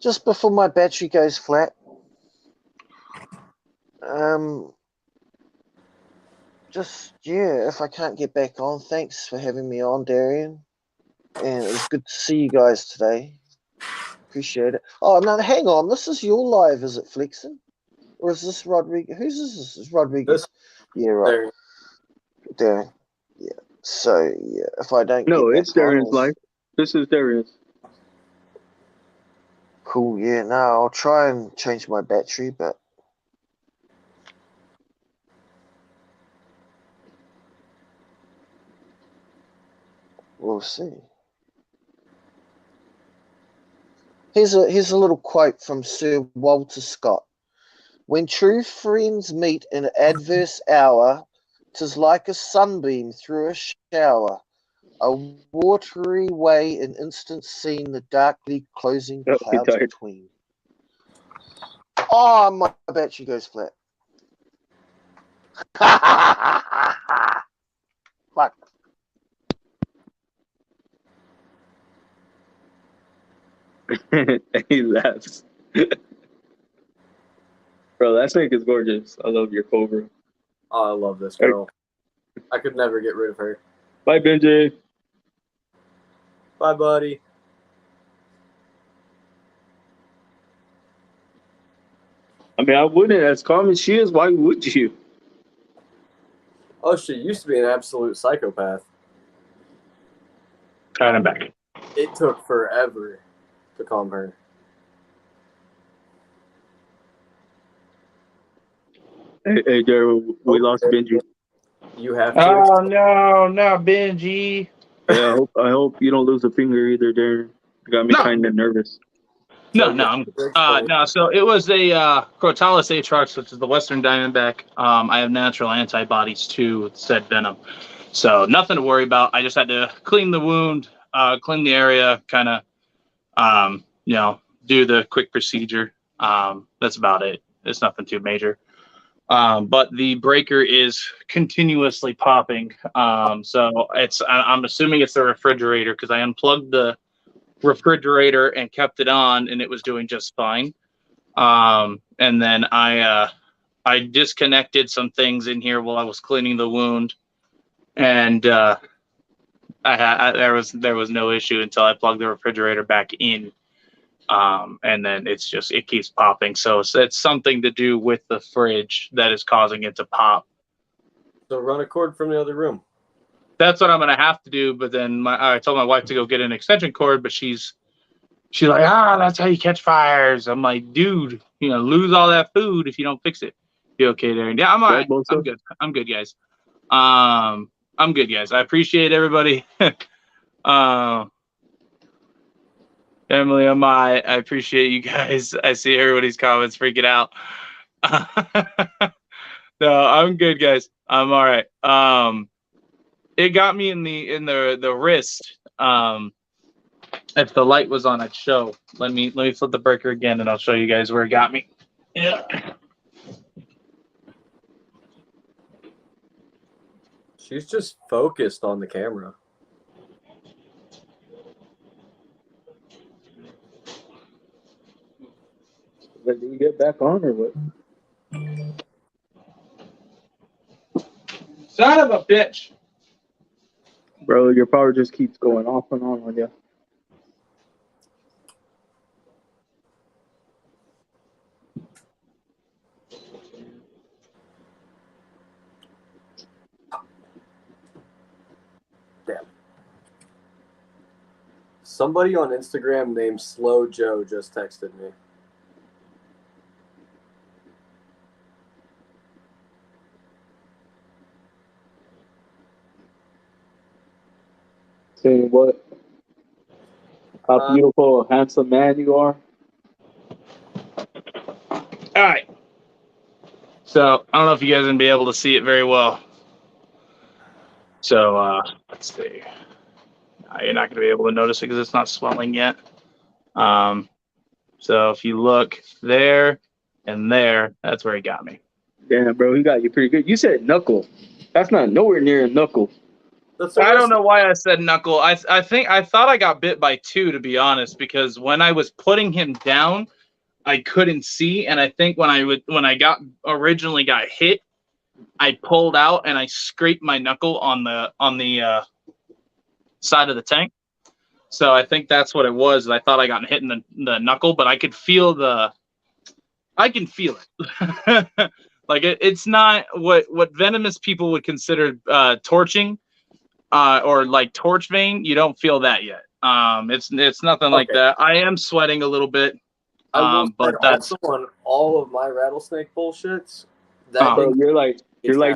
Just before my battery goes flat, if I can't get back on, thanks for having me on, Darian. And it was good to see you guys today. Appreciate it. Oh, no, hang on. This is your live, is it, Flexen? Or is this Rodriguez? Who's this? This is Rodriguez. Yeah, right. Darren. Yeah. So, yeah, if I don't No, get it's back on... Darian's live. This is Darian's. Cool, yeah. No, I'll try and change my battery, but... We'll see. Here's a little quote from Sir Walter Scott. When true friends meet in adverse hour, 'tis like a sunbeam through a shower, a watery way in instant seen, the darkly closing Oh, he clouds died. between. Oh, my battery goes flat. Fuck. He laughs. Bro, that snake is gorgeous. I love your cobra. Oh, I love this girl. I could never get rid of her. Bye, Benji. Bye, buddy. I mean, I wouldn't. As calm as she is, why would you? Oh, she used to be an absolute psychopath. Kind of back. It took forever to calm her. Hey, Daryl, we lost Benji. You have to. Oh no, no, Benji. Yeah, I hope you don't lose a finger either, Darren. You got me No. kind of nervous. No, So, no, no. So it was a Crotalus Atrox, which is the Western Diamondback. I have natural antibodies to said venom, so nothing to worry about. I just had to clean the wound, clean the area, kind of, do the quick procedure. That's about it. It's nothing too major. But the breaker is continuously popping. So I'm assuming it's the refrigerator because I unplugged the refrigerator and kept it on and it was doing just fine. And then I disconnected some things in here while I was cleaning the wound, and there was no issue until I plugged the refrigerator back in. And then it keeps popping. So it's something to do with the fridge that is causing it to pop. So run a cord from the other room. That's what I'm gonna have to do. But then I told my wife to go get an extension cord, but she's like, that's how you catch fires. I'm like, dude, lose all that food if you don't fix it. Be okay, Darren. Yeah, I'm all right. I'm good. I'm good, guys. I'm good, guys. I appreciate everybody. Emily, I appreciate you guys. I see everybody's comments freaking out. No, I'm good, guys. I'm all right. It got me in the wrist. If the light was on, I'd show. Let me flip the breaker again, and I'll show you guys where it got me. Yeah. She's just focused on the camera. Did you get back on or what? Son of a bitch. Bro, your power just keeps going off and on you. Damn. Somebody on Instagram named Slow Joe just texted me. Saying what? How beautiful, handsome man you are. All right. So I don't know if you guys are gonna be able to see it very well. So let's see. You're not gonna be able to notice it because it's not swelling yet. So if you look there and there, that's where he got me. Damn, bro, he got you pretty good. You said knuckle. That's not nowhere near a knuckle. I don't know why I said knuckle. I thought I got bit by two, to be honest, because when I was putting him down, I couldn't see, and I think when I originally got hit, I pulled out and I scraped my knuckle on the side of the tank. So I think that's what it was. I thought I got hit in the knuckle, but I could feel it. Like it's not what venomous people would consider torching. Or like torch vein, you don't feel that yet. It's nothing like that. I am sweating a little bit. But that's also on all of my rattlesnake bullshits. Bro, you're like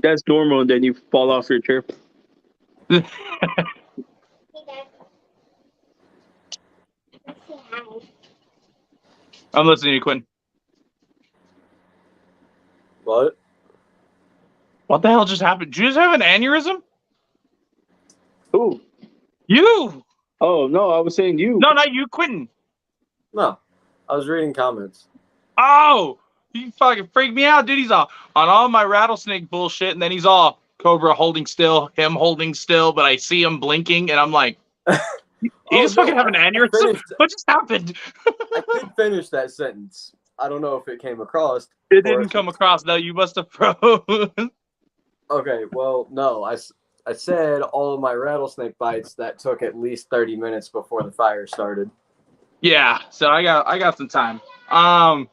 that's normal, and then you fall off your chair. Hey, Dad. Let's say hi. I'm listening to you, Quinn. What? What the hell just happened? Did you just have an aneurysm? Who? You? Oh no, I was saying you. No, not you, Quentin. No, I was reading comments. Oh, you fucking freaked me out, dude. He's all on all my rattlesnake bullshit, and then he's all Cobra holding still, him holding still, but I see him blinking, and I'm like, he just fucking have an aneurysm? What just happened? I did finish that sentence. I don't know if it came across. It didn't come across, though. You must have froze. Okay, well, no, I said all of my rattlesnake bites that took at least 30 minutes before the fire started. Yeah, so I got some time. Well,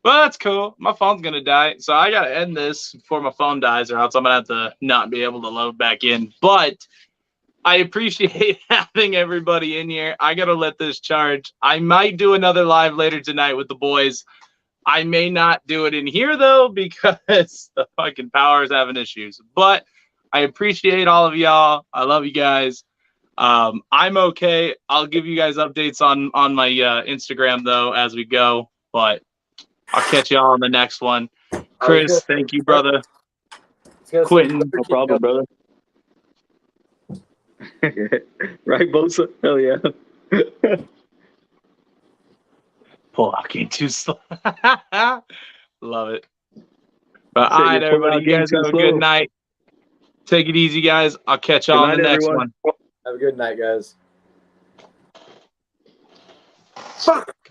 that's cool. My phone's gonna die, so I gotta end this before my phone dies, or else I'm gonna have to not be able to load back in. But I appreciate having everybody in here. I gotta let this charge. I might do another live later tonight with the boys. I may not do it in here though because the fucking power is having issues. But I appreciate all of y'all. I love you guys. I'm okay. I'll give you guys updates on my Instagram though as we go. But I'll catch y'all on the next one. Chris, thank you, brother. Quentin, No problem, brother. Right, Bosa? Hell yeah. Walking too slow. Love it. But all right, everybody, you guys have a good night. Take it easy, guys. I'll catch y'all on the next one. Have a good night, guys. Fuck.